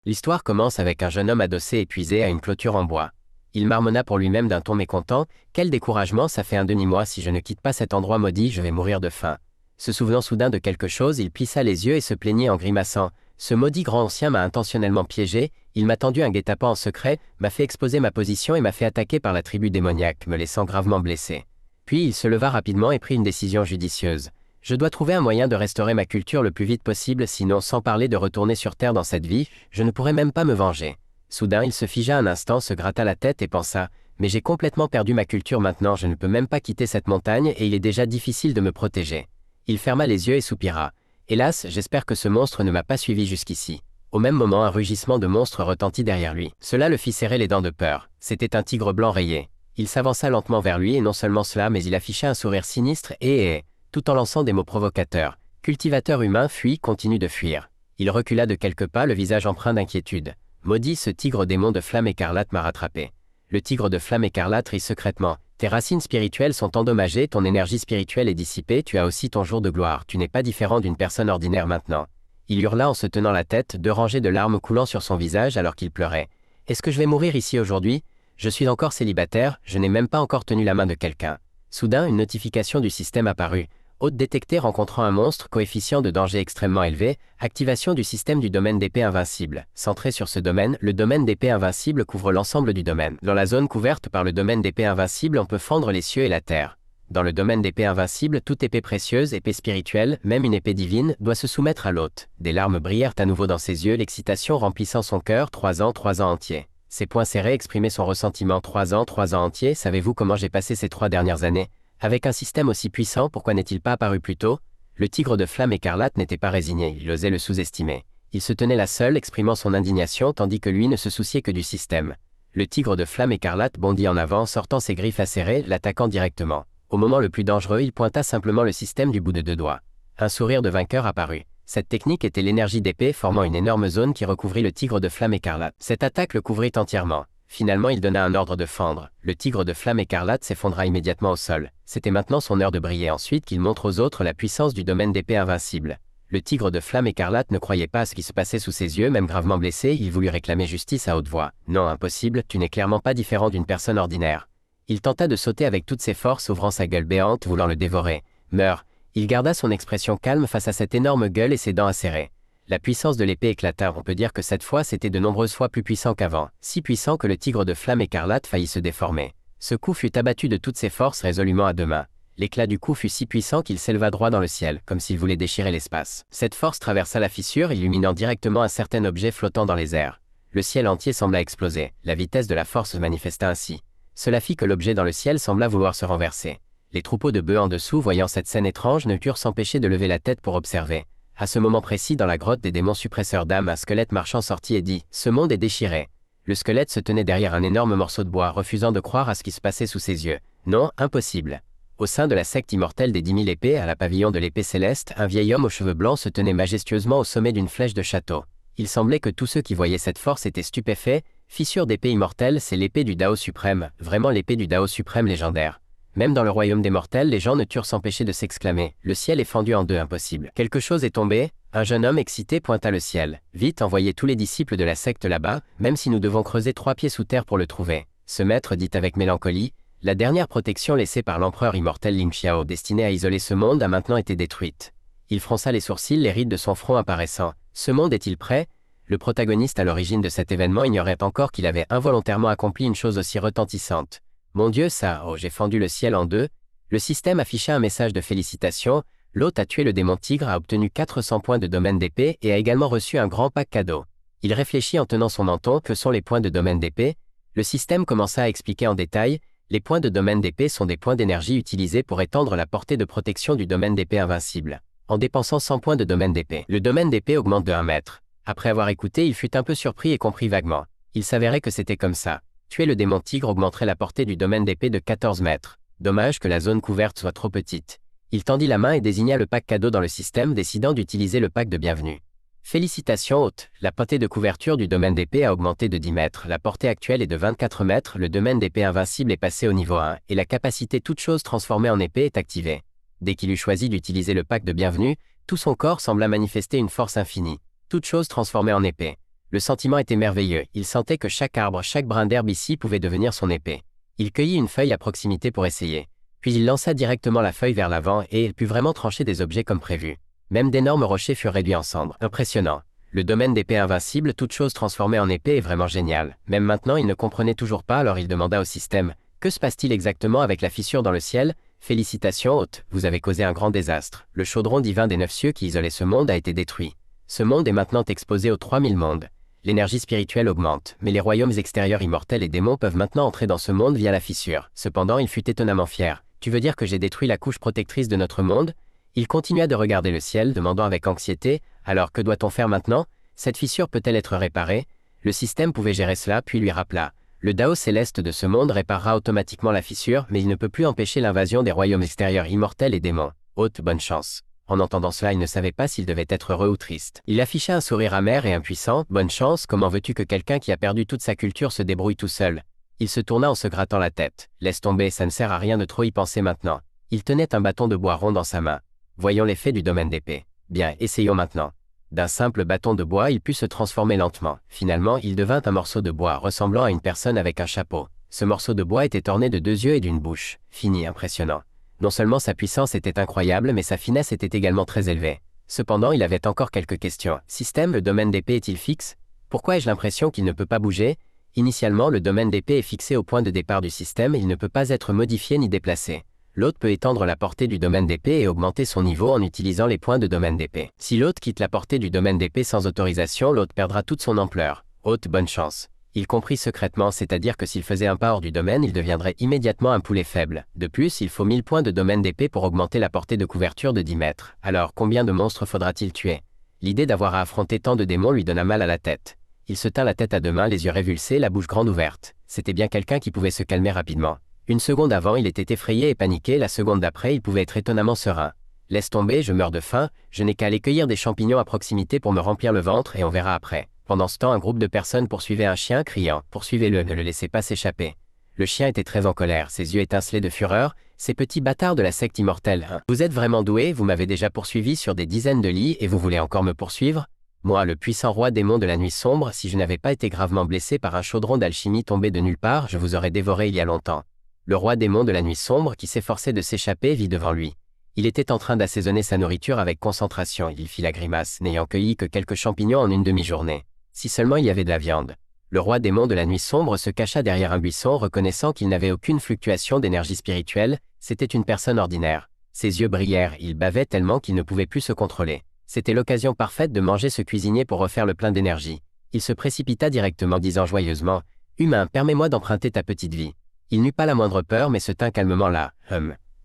L'histoire commence avec un jeune homme adossé épuisé à une clôture en bois. Il marmonna pour lui-même d'un ton mécontent, « Quel découragement, ça fait un demi-mois, si je ne quitte pas cet endroit maudit, je vais mourir de faim. » Se souvenant soudain de quelque chose, il plissa les yeux et se plaignit en grimaçant, « Ce maudit grand ancien m'a intentionnellement piégé, il m'a tendu un guet-apens en secret, m'a fait exposer ma position et m'a fait attaquer par la tribu démoniaque, me laissant gravement blessé. » Puis il se leva rapidement et prit une décision judicieuse. « Je dois trouver un moyen de restaurer ma culture le plus vite possible, sinon, sans parler de retourner sur Terre dans cette vie, je ne pourrais même pas me venger. » Soudain, il se figea un instant, se gratta la tête et pensa, « Mais j'ai complètement perdu ma culture maintenant, je ne peux même pas quitter cette montagne et il est déjà difficile de me protéger. » Il ferma les yeux et soupira. « Hélas, j'espère que ce monstre ne m'a pas suivi jusqu'ici. » Au même moment, un rugissement de monstre retentit derrière lui. Cela le fit serrer les dents de peur. C'était un tigre blanc rayé. Il s'avança lentement vers lui et non seulement cela, mais il afficha un sourire sinistre et, tout en lançant des mots provocateurs. « Cultivateur humain, fuis, continue de fuir. » Il recula de quelques pas, le visage empreint d'inquiétude. « Maudit, ce tigre démon de flamme écarlate m'a rattrapé. » Le tigre de flamme écarlate rit secrètement. « Tes racines spirituelles sont endommagées, ton énergie spirituelle est dissipée, tu as aussi ton jour de gloire, tu n'es pas différent d'une personne ordinaire maintenant. » Il hurla en se tenant la tête, 2 rangées de larmes coulant sur son visage alors qu'il pleurait. « Est-ce que je vais mourir ici aujourd'hui? Je suis encore célibataire, je n'ai même pas encore tenu la main de quelqu'un. » Soudain, une notification du système apparut. Hôte détecté rencontrant un monstre, coefficient de danger extrêmement élevé, activation du système du domaine d'épée invincible. Centré sur ce domaine, le domaine d'épée invincible couvre l'ensemble du domaine. Dans la zone couverte par le domaine d'épée invincible, on peut fendre les cieux et la terre. Dans le domaine d'épée invincible, toute épée précieuse, épée spirituelle, même une épée divine, doit se soumettre à l'hôte. Des larmes brillèrent à nouveau dans ses yeux, l'excitation remplissant son cœur, 3 ans entiers. Ses poings serrés exprimaient son ressentiment, 3 ans entiers, savez-vous comment j'ai passé ces 3 dernières années? Avec un système aussi puissant, pourquoi n'est-il pas apparu plus tôt? Le tigre de flamme écarlate n'était pas résigné, il osait le sous-estimer. Il se tenait là seul, exprimant son indignation, tandis que lui ne se souciait que du système. Le tigre de flamme écarlate bondit en avant, sortant ses griffes acérées, l'attaquant directement. Au moment le plus dangereux, il pointa simplement le système du bout de 2 doigts. Un sourire de vainqueur apparut. Cette technique était l'énergie d'épée formant une énorme zone qui recouvrit le tigre de flamme écarlate. Cette attaque le couvrit entièrement. Finalement, il donna un ordre de fendre. Le tigre de flamme écarlate s'effondra immédiatement au sol. C'était maintenant son heure de briller, ensuite qu'il montre aux autres la puissance du domaine d'épée invincible. Le tigre de flamme écarlate ne croyait pas à ce qui se passait sous ses yeux, même gravement blessé, il voulut réclamer justice à haute voix. « Non, impossible, tu n'es clairement pas différent d'une personne ordinaire. » Il tenta de sauter avec toutes ses forces, ouvrant sa gueule béante, voulant le dévorer. « Meurs !» Il garda son expression calme face à cette énorme gueule et ses dents acérées. La puissance de l'épée éclata, on peut dire que cette fois c'était de nombreuses fois plus puissant qu'avant, si puissant que le tigre de flamme écarlate faillit se déformer. Ce coup fut abattu de toutes ses forces résolument à 2 mains. L'éclat du coup fut si puissant qu'il s'éleva droit dans le ciel, comme s'il voulait déchirer l'espace. Cette force traversa la fissure, illuminant directement un certain objet flottant dans les airs. Le ciel entier sembla exploser, la vitesse de la force se manifesta ainsi. Cela fit que l'objet dans le ciel sembla vouloir se renverser. Les troupeaux de bœufs en dessous, voyant cette scène étrange, ne purent s'empêcher de lever la tête pour observer. À ce moment précis, dans la grotte des démons suppresseurs d'âme, un squelette marchand sortit et dit « Ce monde est déchiré ». Le squelette se tenait derrière un énorme morceau de bois, refusant de croire à ce qui se passait sous ses yeux. Non, impossible. Au sein de la secte immortelle des 10 000 épées, à la pavillon de l'épée céleste, un vieil homme aux cheveux blancs se tenait majestueusement au sommet d'une flèche de château. Il semblait que tous ceux qui voyaient cette force étaient stupéfaits. Fissure d'épée immortelle, c'est l'épée du Dao suprême, vraiment l'épée du Dao suprême légendaire. Même dans le royaume des mortels, les gens ne turent s'empêcher de s'exclamer « Le ciel est fendu en 2, impossible ». Quelque chose est tombé. Un jeune homme excité pointa le ciel. « Vite, envoyez tous les disciples de la secte là-bas, même si nous devons creuser 3 pieds sous terre pour le trouver. » Ce maître dit avec mélancolie « La dernière protection laissée par l'empereur immortel Ling Xiao, destinée à isoler ce monde, a maintenant été détruite. » Il fronça les sourcils, les rides de son front apparaissant. « Ce monde est-il prêt ?» Le protagoniste à l'origine de cet événement ignorait encore qu'il avait involontairement accompli une chose aussi retentissante. Mon Dieu, ça, oh, j'ai fendu le ciel en 2. Le système afficha un message de félicitations. L'hôte a tué le démon tigre, a obtenu 400 points de domaine d'épée et a également reçu un grand pack cadeau. Il réfléchit en tenant son menton. Que sont les points de domaine d'épée? Le système commença à expliquer en détail. Les points de domaine d'épée sont des points d'énergie utilisés pour étendre la portée de protection du domaine d'épée invincible. En dépensant 100 points de domaine d'épée, le domaine d'épée augmente de 1 mètre. Après avoir écouté, il fut un peu surpris et comprit vaguement. Il s'avérait que c'était comme ça. Tuer le démon tigre augmenterait la portée du domaine d'épée de 14 mètres. Dommage que la zone couverte soit trop petite. Il tendit la main et désigna le pack cadeau dans le système, décidant d'utiliser le pack de bienvenue. Félicitations hôte, la portée de couverture du domaine d'épée a augmenté de 10 mètres, la portée actuelle est de 24 mètres, le domaine d'épée invincible est passé au niveau 1, et la capacité toute chose transformée en épée est activée. Dès qu'il eut choisi d'utiliser le pack de bienvenue, tout son corps sembla manifester une force infinie. Toute chose transformée en épée. Le sentiment était merveilleux, il sentait que chaque arbre, chaque brin d'herbe ici pouvait devenir son épée. Il cueillit une feuille à proximité pour essayer. Puis il lança directement la feuille vers l'avant et il put vraiment trancher des objets comme prévu. Même d'énormes rochers furent réduits en cendres. Impressionnant. Le domaine d'épée invincible, toute chose transformée en épée est vraiment génial. Même maintenant, il ne comprenait toujours pas, alors il demanda au système « Que se passe-t-il exactement avec la fissure dans le ciel ?» Félicitations, hôte, vous avez causé un grand désastre. Le chaudron divin des 9 cieux qui isolait ce monde a été détruit. Ce monde est maintenant exposé aux 3000 mondes. L'énergie spirituelle augmente, mais les royaumes extérieurs immortels et démons peuvent maintenant entrer dans ce monde via la fissure. Cependant, il fut étonnamment fier. Tu veux dire que j'ai détruit la couche protectrice de notre monde? Il continua de regarder le ciel, demandant avec anxiété « Alors que doit-on faire maintenant? Cette fissure peut-elle être réparée ?» Le système pouvait gérer cela, puis lui rappela « Le Dao céleste de ce monde réparera automatiquement la fissure, mais il ne peut plus empêcher l'invasion des royaumes extérieurs immortels et démons. Haute bonne chance. » En entendant cela, il ne savait pas s'il devait être heureux ou triste. Il afficha un sourire amer et impuissant. « Bonne chance, comment veux-tu que quelqu'un qui a perdu toute sa culture se débrouille tout seul ?» Il se tourna en se grattant la tête. « Laisse tomber, ça ne sert à rien de trop y penser maintenant. » Il tenait un bâton de bois rond dans sa main. Voyons l'effet du domaine d'épée. Bien, essayons maintenant. D'un simple bâton de bois, il put se transformer lentement. Finalement, il devint un morceau de bois ressemblant à une personne avec un chapeau. Ce morceau de bois était orné de 2 yeux et d'une bouche. Fini, impressionnant. Non seulement sa puissance était incroyable, mais sa finesse était également très élevée. Cependant, il avait encore quelques questions. Système, le domaine d'épée est-il fixe? Pourquoi ai-je l'impression qu'il ne peut pas bouger? Initialement, le domaine d'épée est fixé au point de départ du système et il ne peut pas être modifié ni déplacé. L'hôte peut étendre la portée du domaine d'épée et augmenter son niveau en utilisant les points de domaine d'épée. Si l'hôte quitte la portée du domaine d'épée sans autorisation, l'hôte perdra toute son ampleur. Hôte, bonne chance. Il comprit secrètement, c'est-à-dire que s'il faisait un pas hors du domaine, il deviendrait immédiatement un poulet faible. De plus, il faut 1000 points de domaine d'épée pour augmenter la portée de couverture de 10 mètres. Alors, combien de monstres faudra-t-il tuer? L'idée d'avoir à affronter tant de démons lui donna mal à la tête. Il se tint la tête à 2 mains, les yeux révulsés, la bouche grande ouverte. C'était bien quelqu'un qui pouvait se calmer rapidement. Une seconde avant, il était effrayé et paniqué, la seconde d'après, il pouvait être étonnamment serein. Laisse tomber, je meurs de faim, je n'ai qu'à aller cueillir des champignons à proximité pour me remplir le ventre et on verra après. Pendant ce temps, un groupe de personnes poursuivait un chien, criant « Poursuivez-le, ne le laissez pas s'échapper ». Le chien était très en colère, ses yeux étincelaient de fureur. « Ces petits bâtards de la secte immortelle, hein. Vous êtes vraiment doués, vous m'avez déjà poursuivi sur des dizaines de lits et vous voulez encore me poursuivre? Moi, le puissant roi démon de la nuit sombre, si je n'avais pas été gravement blessé par un chaudron d'alchimie tombé de nulle part, je vous aurais dévoré il y a longtemps. » Le roi démon de la nuit sombre, qui s'efforçait de s'échapper, vit devant lui. Il était en train d'assaisonner sa nourriture avec concentration, il fit la grimace, n'ayant cueilli que quelques champignons en une demi-journée. Si seulement il y avait de la viande. Le roi démon de la nuit sombre se cacha derrière un buisson, reconnaissant qu'il n'avait aucune fluctuation d'énergie spirituelle, c'était une personne ordinaire. Ses yeux brillèrent, il bavait tellement qu'il ne pouvait plus se contrôler. C'était l'occasion parfaite de manger ce cuisinier pour refaire le plein d'énergie. Il se précipita directement, disant joyeusement « Humain, permets-moi d'emprunter ta petite vie. » Il n'eut pas la moindre peur, mais se tint calmement là.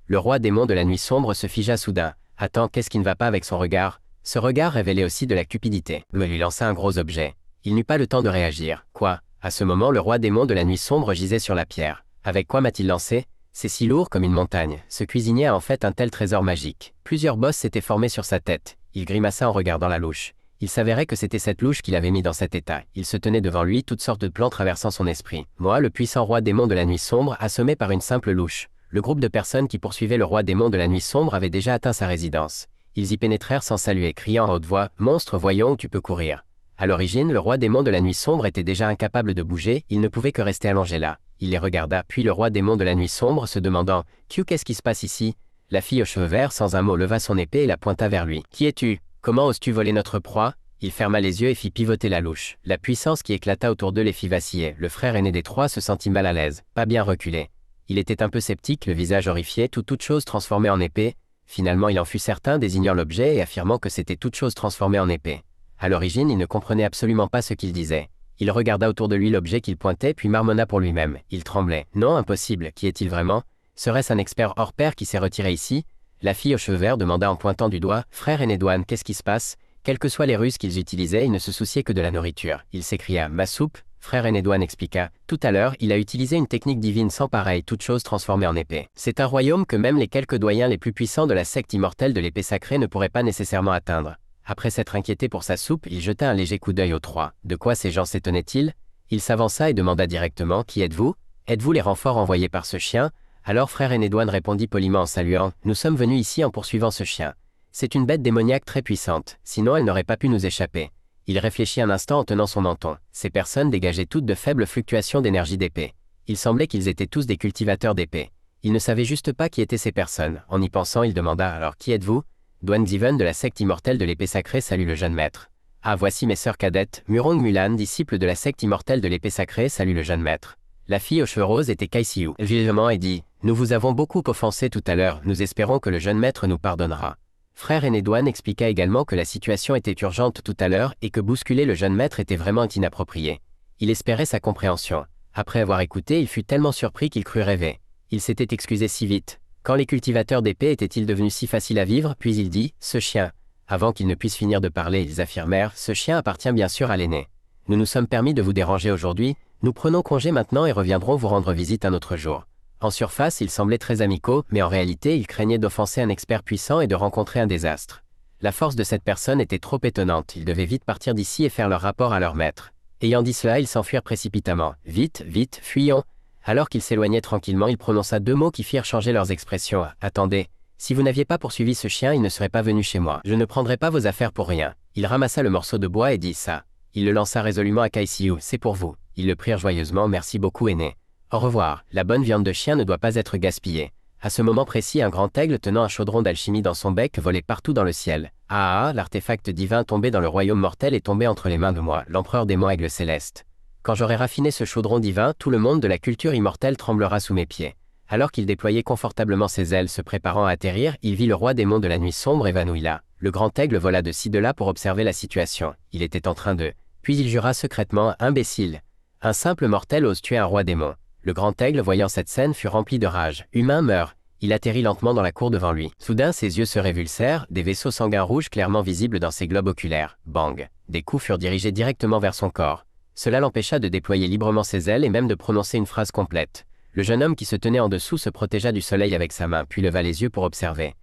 Le roi démon de la nuit sombre se figea soudain. Attends, qu'est-ce qui ne va pas avec son regard? Ce regard révélait aussi de la cupidité. Il lui lança un gros objet. Il n'eut pas le temps de réagir. Quoi? À ce moment, le roi démon de la nuit sombre gisait sur la pierre. Avec quoi m'a-t-il lancé? C'est si lourd comme une montagne. Ce cuisinier a en fait un tel trésor magique. Plusieurs bosses s'étaient formés sur sa tête. Il grimaça en regardant la louche. Il s'avérait que c'était cette louche qui l'avait mis dans cet état. Il se tenait devant lui, toutes sortes de plans traversant son esprit. Moi, le puissant roi démon de la nuit sombre, assommé par une simple louche. Le groupe de personnes qui poursuivaient le roi démon de la nuit sombre avait déjà atteint sa résidence. Ils y pénétrèrent sans saluer, criant à haute voix « Monstre, voyons où tu peux courir ». À l'origine, le roi démon de la nuit sombre était déjà incapable de bouger, il ne pouvait que rester allongé là. Il les regarda, puis le roi démon de la nuit sombre, se demandant « Qu'est-ce qui se passe ici ?» La fille aux cheveux verts, sans un mot, leva son épée et la pointa vers lui. « Qui es-tu? Comment oses-tu voler notre proie ?» Il ferma les yeux et fit pivoter la louche. La puissance qui éclata autour d'eux les fit vaciller. Le frère aîné des trois se sentit mal à l'aise, pas bien reculé. Il était un peu sceptique, le visage horrifié, toute chose transformée en épée. Finalement, il en fut certain, désignant l'objet et affirmant que c'était toute chose transformée en épée. À l'origine, il ne comprenait absolument pas ce qu'il disait. Il regarda autour de lui l'objet qu'il pointait, puis marmonna pour lui-même. Il tremblait. Non, impossible. Qui est-il vraiment? Serait-ce un expert hors pair qui s'est retiré ici? La fille aux cheveux verts demanda en pointant du doigt. Frère aîné Douane, qu'est-ce qui se passe? Quelles que soient les ruses qu'ils utilisaient, ils ne se souciaient que de la nourriture. Il s'écria. Ma soupe? Frère aîné Douane expliqua. Tout à l'heure, il a utilisé une technique divine sans pareille, toute chose transformée en épée. C'est un royaume que même les quelques doyens les plus puissants de la secte immortelle de l'épée sacrée ne pourraient pas nécessairement atteindre. Après s'être inquiété pour sa soupe, il jeta un léger coup d'œil aux trois. De quoi ces gens s'étonnaient-ils? Il s'avança et demanda directement. Qui êtes-vous? Êtes-vous les renforts envoyés par ce chien? Alors frère aîné Douane répondit poliment en saluant. Nous sommes venus ici en poursuivant ce chien. C'est une bête démoniaque très puissante, sinon elle n'aurait pas pu nous échapper. Il réfléchit un instant en tenant son menton. Ces personnes dégageaient toutes de faibles fluctuations d'énergie d'épée. Il semblait qu'ils étaient tous des cultivateurs d'épée. Il ne savait juste pas qui étaient ces personnes. En y pensant, il demanda « Alors, qui êtes-vous » Duan Xiven de la secte immortelle de l'épée sacrée salue le jeune maître. « Ah, voici mes sœurs cadettes, Murong Mulan, disciple de la secte immortelle de l'épée sacrée salue le jeune maître. » La fille aux cheveux roses était Kai Siu. Vivement et dit « Nous vous avons beaucoup offensé tout à l'heure, nous espérons que le jeune maître nous pardonnera. » Frère aîné Duan expliqua également que la situation était urgente tout à l'heure et que bousculer le jeune maître était vraiment inapproprié. Il espérait sa compréhension. Après avoir écouté, il fut tellement surpris qu'il crut rêver. Il s'était excusé si vite. Quand les cultivateurs d'épée étaient-ils devenus si faciles à vivre? Puis il dit « Ce chien ». Avant qu'ils ne puissent finir de parler, ils affirmèrent « Ce chien appartient bien sûr à l'aîné. Nous nous sommes permis de vous déranger aujourd'hui, nous prenons congé maintenant et reviendrons vous rendre visite un autre jour. » En surface, ils semblaient très amicaux, mais en réalité, ils craignaient d'offenser un expert puissant et de rencontrer un désastre. La force de cette personne était trop étonnante, ils devaient vite partir d'ici et faire leur rapport à leur maître. Ayant dit cela, ils s'enfuirent précipitamment. « Vite, vite, fuyons !» Alors qu'ils s'éloignaient tranquillement, il prononça deux mots qui firent changer leurs expressions. « Attendez, si vous n'aviez pas poursuivi ce chien, il ne serait pas venu chez moi. Je ne prendrai pas vos affaires pour rien. » Il ramassa le morceau de bois et dit ça. Il le lança résolument à Kai Siu. « C'est pour vous. » Ils le prirent joyeusement. « Merci beaucoup, aîné. Au revoir. La bonne viande de chien ne doit pas être gaspillée. » À ce moment précis, un grand aigle tenant un chaudron d'alchimie dans son bec volait partout dans le ciel. « Ah, l'artefact divin tombé dans le royaume mortel est tombé entre les mains de moi, l'empereur démon aigle céleste. Quand j'aurai raffiné ce chaudron divin, tout le monde de la culture immortelle tremblera sous mes pieds. » Alors qu'il déployait confortablement ses ailes se préparant à atterrir, il vit le roi démon de la nuit sombre évanoui là. Le grand aigle vola de ci de là pour observer la situation. Il était en train de... Puis il jura secrètement « Imbécile. Un simple mortel ose tuer un roi démon. » Le grand aigle, voyant cette scène, fut rempli de rage. « Humain meurt. » Il atterrit lentement dans la cour devant lui. Soudain, ses yeux se révulsèrent, des vaisseaux sanguins rouges clairement visibles dans ses globes oculaires. Bang! Des coups furent dirigés directement vers son corps. Cela l'empêcha de déployer librement ses ailes et même de prononcer une phrase complète. Le jeune homme qui se tenait en dessous se protégea du soleil avec sa main, puis leva les yeux pour observer.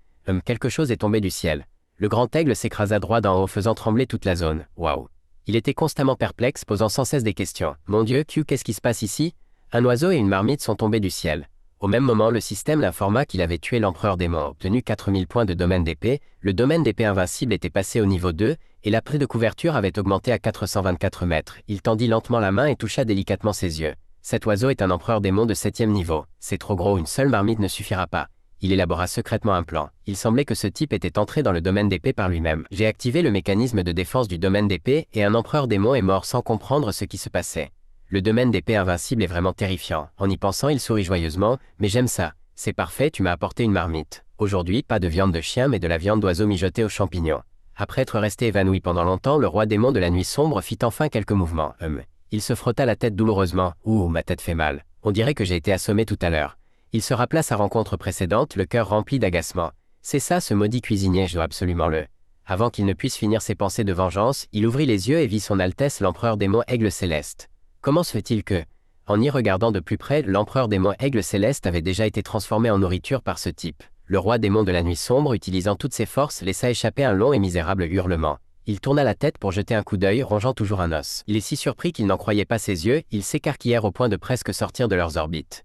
Quelque chose est tombé du ciel. Le grand aigle s'écrasa droit d'en haut, faisant trembler toute la zone. Waouh! Il était constamment perplexe, posant sans cesse des questions. « Mon Dieu, qu'est-ce qui se passe ici ?» Un oiseau et une marmite sont tombés du ciel. Au même moment, le système l'informa qu'il avait tué l'empereur démon, obtenu 4000 points de domaine d'épée, le domaine d'épée invincible était passé au niveau 2, et la plaie de couverture avait augmenté à 424 mètres. Il tendit lentement la main et toucha délicatement ses yeux. Cet oiseau est un empereur démon de 7e niveau. C'est trop gros, une seule marmite ne suffira pas. Il élabora secrètement un plan. Il semblait que ce type était entré dans le domaine d'épée par lui-même. J'ai activé le mécanisme de défense du domaine d'épée et un empereur démon est mort sans comprendre ce qui se passait. Le domaine d'épée invincible est vraiment terrifiant. En y pensant, il sourit joyeusement. « Mais j'aime ça. C'est parfait, tu m'as apporté une marmite. Aujourd'hui, pas de viande de chien mais de la viande d'oiseau mijotée aux champignons. » Après être resté évanoui pendant longtemps, le roi démon de la nuit sombre fit enfin quelques mouvements. Il se frotta la tête douloureusement. « Ouh, ma tête fait mal. On dirait que j'ai été assommé tout à l'heure. » Il se rappela sa rencontre précédente, le cœur rempli d'agacement. « C'est ça ce maudit cuisinier, je dois absolument le... » Avant qu'il ne puisse finir ses pensées de vengeance, il ouvrit les yeux et vit son Altesse l'empereur démon aigle céleste. Comment se fait-il que, en y regardant de plus près, l'empereur démon aigle céleste avait déjà été transformé en nourriture par ce type? Le roi démon de la nuit sombre, utilisant toutes ses forces, laissa échapper un long et misérable hurlement. Il tourna la tête pour jeter un coup d'œil, rongeant toujours un os. Il est si surpris qu'il n'en croyait pas ses yeux, ils s'écarquillèrent au point de presque sortir de leurs orbites.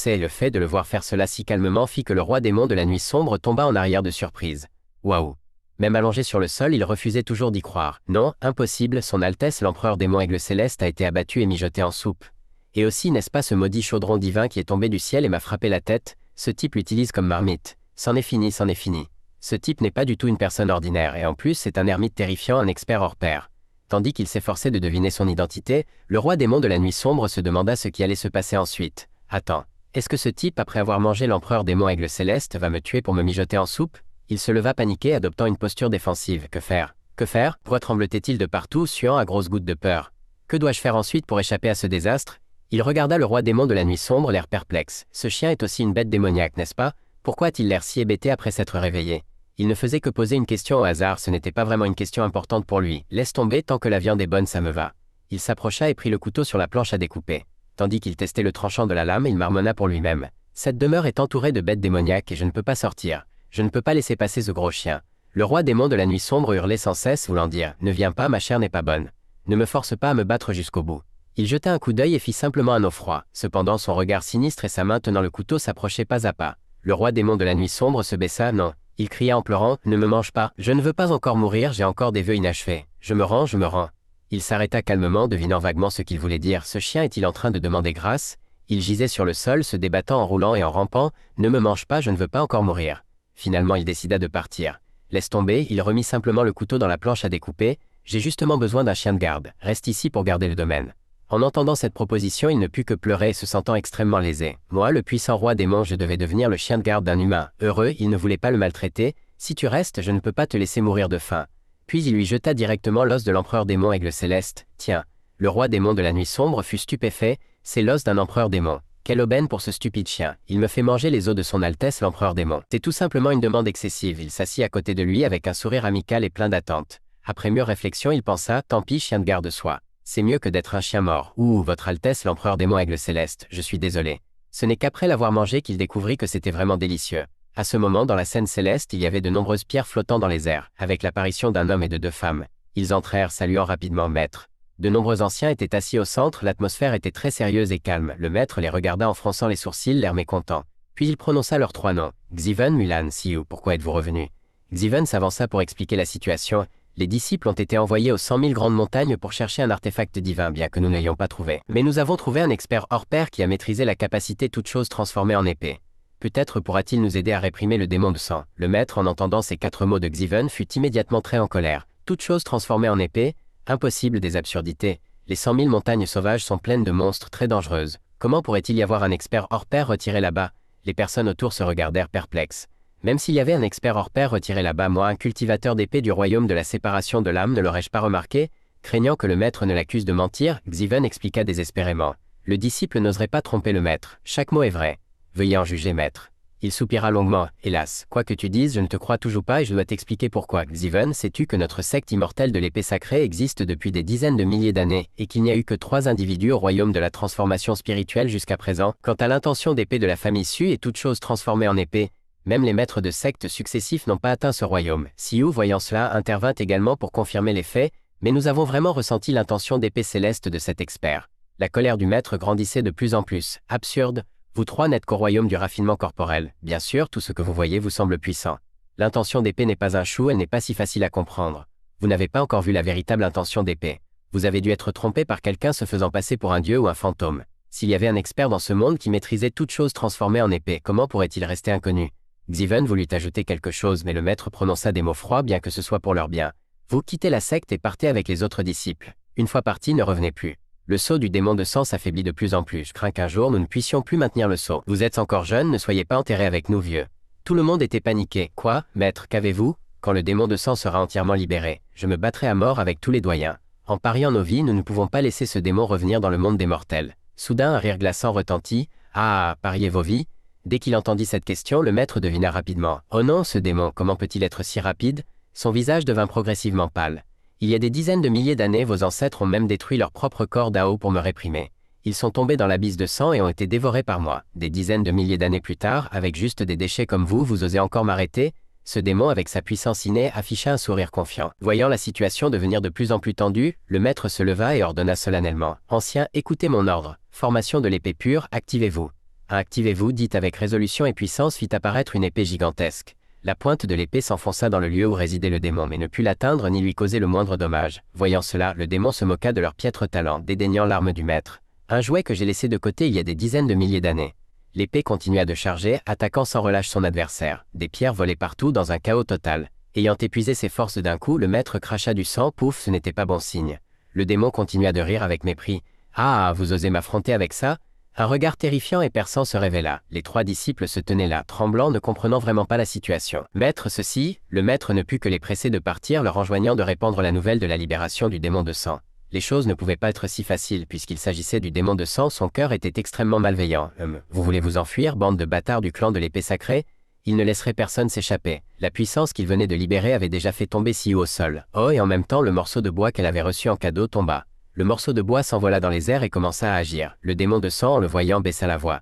Le fait de le voir faire cela si calmement fit que le roi démon de la nuit sombre tomba en arrière de surprise. Waouh! Même allongé sur le sol, il refusait toujours d'y croire. Non, impossible, son Altesse l'empereur démon aigle céleste a été abattu et mijoté en soupe. Et aussi, n'est-ce pas ce maudit chaudron divin qui est tombé du ciel et m'a frappé la tête? Ce type l'utilise comme marmite. C'en est fini, c'en est fini. Ce type n'est pas du tout une personne ordinaire, et en plus c'est un ermite terrifiant, un expert hors pair. Tandis qu'il s'efforçait de deviner son identité, le roi démon de la nuit sombre se demanda ce qui allait se passer ensuite. Attends, est-ce que ce type, après avoir mangé l'empereur démon aigle céleste, va me tuer pour me mijoter en soupe? Il se leva paniqué, adoptant une posture défensive. Que faire? Que faire? Pourquoi tremblait-il de partout, suant à grosses gouttes de peur? Que dois-je faire ensuite pour échapper à ce désastre? Il regarda le roi démon de la nuit sombre, l'air perplexe. Ce chien est aussi une bête démoniaque, n'est-ce pas? Pourquoi a-t-il l'air si hébété après s'être réveillé? Il ne faisait que poser une question au hasard, ce n'était pas vraiment une question importante pour lui. Laisse tomber, tant que la viande est bonne, ça me va. Il s'approcha et prit le couteau sur la planche à découper. Tandis qu'il testait le tranchant de la lame, il marmonna pour lui-même. Cette demeure est entourée de bêtes démoniaques et je ne peux pas sortir. Je ne peux pas laisser passer ce gros chien. Le roi démon de la nuit sombre hurlait sans cesse, voulant dire « Ne viens pas, ma chair n'est pas bonne. Ne me force pas à me battre jusqu'au bout. » Il jeta un coup d'œil et fit simplement un eau froid. Cependant, son regard sinistre et sa main tenant le couteau s'approchaient pas à pas. Le roi démon de la nuit sombre se baissa. « Non. » Il cria en pleurant. « Ne me mange pas. Je ne veux pas encore mourir, j'ai encore des vœux inachevés. Je me rends, je me rends. » Il s'arrêta calmement, devinant vaguement ce qu'il voulait dire. Ce chien est-il en train de demander grâce? Il gisait sur le sol, se débattant en roulant et en rampant. Ne me mange pas, je ne veux pas encore mourir. Finalement, il décida de partir. Laisse tomber, il remit simplement le couteau dans la planche à découper. J'ai justement besoin d'un chien de garde. Reste ici pour garder le domaine. En entendant cette proposition, il ne put que pleurer, se sentant extrêmement lésé. Moi, le puissant roi démon, je devais devenir le chien de garde d'un humain. Heureux, il ne voulait pas le maltraiter. Si tu restes, je ne peux pas te laisser mourir de faim. Puis il lui jeta directement l'os de l'empereur démon Aigle Céleste. Tiens, le roi démon de la nuit sombre fut stupéfait. C'est l'os d'un empereur démon. Quelle aubaine pour ce stupide chien. Il me fait manger les os de son Altesse l'empereur démon. C'est tout simplement une demande excessive. Il s'assit à côté de lui avec un sourire amical et plein d'attente. Après mûre réflexion, il pensa, tant pis, chien de garde soit. C'est mieux que d'être un chien mort. Ouh, votre Altesse l'empereur démon Aigle Céleste, je suis désolé. Ce n'est qu'après l'avoir mangé qu'il découvrit que c'était vraiment délicieux. À ce moment, dans la scène céleste, il y avait de nombreuses pierres flottant dans les airs, avec l'apparition d'un homme et de deux femmes. Ils entrèrent, saluant rapidement maître. De nombreux anciens étaient assis au centre, l'atmosphère était très sérieuse et calme. Le maître les regarda en fronçant les sourcils, l'air mécontent. Puis il prononça leurs trois noms. Xiven, Mulan, Siu, pourquoi êtes-vous revenus? Xiven s'avança pour expliquer la situation. Les disciples ont été envoyés aux 100 000 grandes montagnes pour chercher un artefact divin, bien que nous n'ayons pas trouvé. Mais nous avons trouvé un expert hors pair qui a maîtrisé la capacité toute chose transformée en épée. Peut-être pourra-t-il nous aider à réprimer le démon de sang. Le maître, en entendant ces 4 mots de Xiven, fut immédiatement très en colère. Toute chose transformée en épée? Impossible, des absurdités. Les 100 000 montagnes sauvages sont pleines de monstres très dangereuses. Comment pourrait-il y avoir un expert hors pair retiré là-bas? Les personnes autour se regardèrent perplexes. Même s'il y avait un expert hors pair retiré là-bas, moi, un cultivateur d'épée du royaume de la séparation de l'âme, ne l'aurais-je pas remarqué? Craignant que le maître ne l'accuse de mentir, Xiven expliqua désespérément. Le disciple n'oserait pas tromper le maître. Chaque mot est vrai. Veuillez en juger, maître. Il soupira longuement. Hélas, quoi que tu dises, je ne te crois toujours pas et je dois t'expliquer pourquoi. Xiven, sais-tu que notre secte immortelle de l'épée sacrée existe depuis des dizaines de milliers d'années et qu'il n'y a eu que 3 individus au royaume de la transformation spirituelle jusqu'à présent? Quant à l'intention d'épée de la famille Su et toute chose transformée en épée, même les maîtres de sectes successifs n'ont pas atteint ce royaume. Siu, voyant cela, intervint également pour confirmer les faits, mais nous avons vraiment ressenti l'intention d'épée céleste de cet expert. La colère du maître grandissait de plus en plus. Absurde. Vous trois n'êtes qu'au royaume du raffinement corporel. Bien sûr, tout ce que vous voyez vous semble puissant. L'intention d'épée n'est pas un chou, elle n'est pas si facile à comprendre. Vous n'avez pas encore vu la véritable intention d'épée. Vous avez dû être trompé par quelqu'un se faisant passer pour un dieu ou un fantôme. S'il y avait un expert dans ce monde qui maîtrisait toute chose transformée en épée, comment pourrait-il rester inconnu? Xiven voulut ajouter quelque chose, mais le maître prononça des mots froids, bien que ce soit pour leur bien. Vous quittez la secte et partez avec les autres disciples. Une fois partis, ne revenez plus. Le sceau du démon de sang s'affaiblit de plus en plus. Je crains qu'un jour nous ne puissions plus maintenir le sceau. Vous êtes encore jeune, ne soyez pas enterrés avec nous, vieux. Tout le monde était paniqué. Quoi, maître, qu'avez-vous? Quand le démon de sang sera entièrement libéré, je me battrai à mort avec tous les doyens. En pariant nos vies, nous ne pouvons pas laisser ce démon revenir dans le monde des mortels. Soudain, un rire glaçant retentit. Ah, pariez vos vies? Dès qu'il entendit cette question, le maître devina rapidement. Oh non, ce démon, comment peut-il être si rapide? Son visage devint progressivement pâle. Il y a des dizaines de milliers d'années, vos ancêtres ont même détruit leur propre corps d'Ao pour me réprimer. Ils sont tombés dans l'abysse de sang et ont été dévorés par moi. Des dizaines de milliers d'années plus tard, avec juste des déchets comme vous osez encore m'arrêter? Ce démon, avec sa puissance innée, afficha un sourire confiant. Voyant la situation devenir de plus en plus tendue, le maître se leva et ordonna solennellement. Anciens, écoutez mon ordre. Formation de l'épée pure, activez-vous. Activez-vous, dit avec résolution et puissance, fit apparaître une épée gigantesque. La pointe de l'épée s'enfonça dans le lieu où résidait le démon, mais ne put l'atteindre ni lui causer le moindre dommage. Voyant cela, le démon se moqua de leur piètre talent, dédaignant l'arme du maître. Un jouet que j'ai laissé de côté il y a des dizaines de milliers d'années. L'épée continua de charger, attaquant sans relâche son adversaire. Des pierres volaient partout dans un chaos total. Ayant épuisé ses forces d'un coup, le maître cracha du sang, pouf, ce n'était pas bon signe. Le démon continua de rire avec mépris. Ah, vous osez m'affronter avec ça? Un regard terrifiant et perçant se révéla. Les 3 disciples se tenaient là, tremblants, ne comprenant vraiment pas la situation. Maître ceci, le maître ne put que les presser de partir, leur enjoignant de répandre la nouvelle de la libération du démon de sang. Les choses ne pouvaient pas être si faciles, puisqu'il s'agissait du démon de sang, son cœur était extrêmement malveillant. Vous voulez vous enfuir, bande de bâtards du clan de l'épée sacrée? Il ne laisserait personne s'échapper. La puissance qu'il venait de libérer avait déjà fait tomber Siu au sol. Oh, et en même temps, le morceau de bois qu'elle avait reçu en cadeau tomba. Le morceau de bois s'envola dans les airs et commença à agir. Le démon de sang, en le voyant, baissa la voix.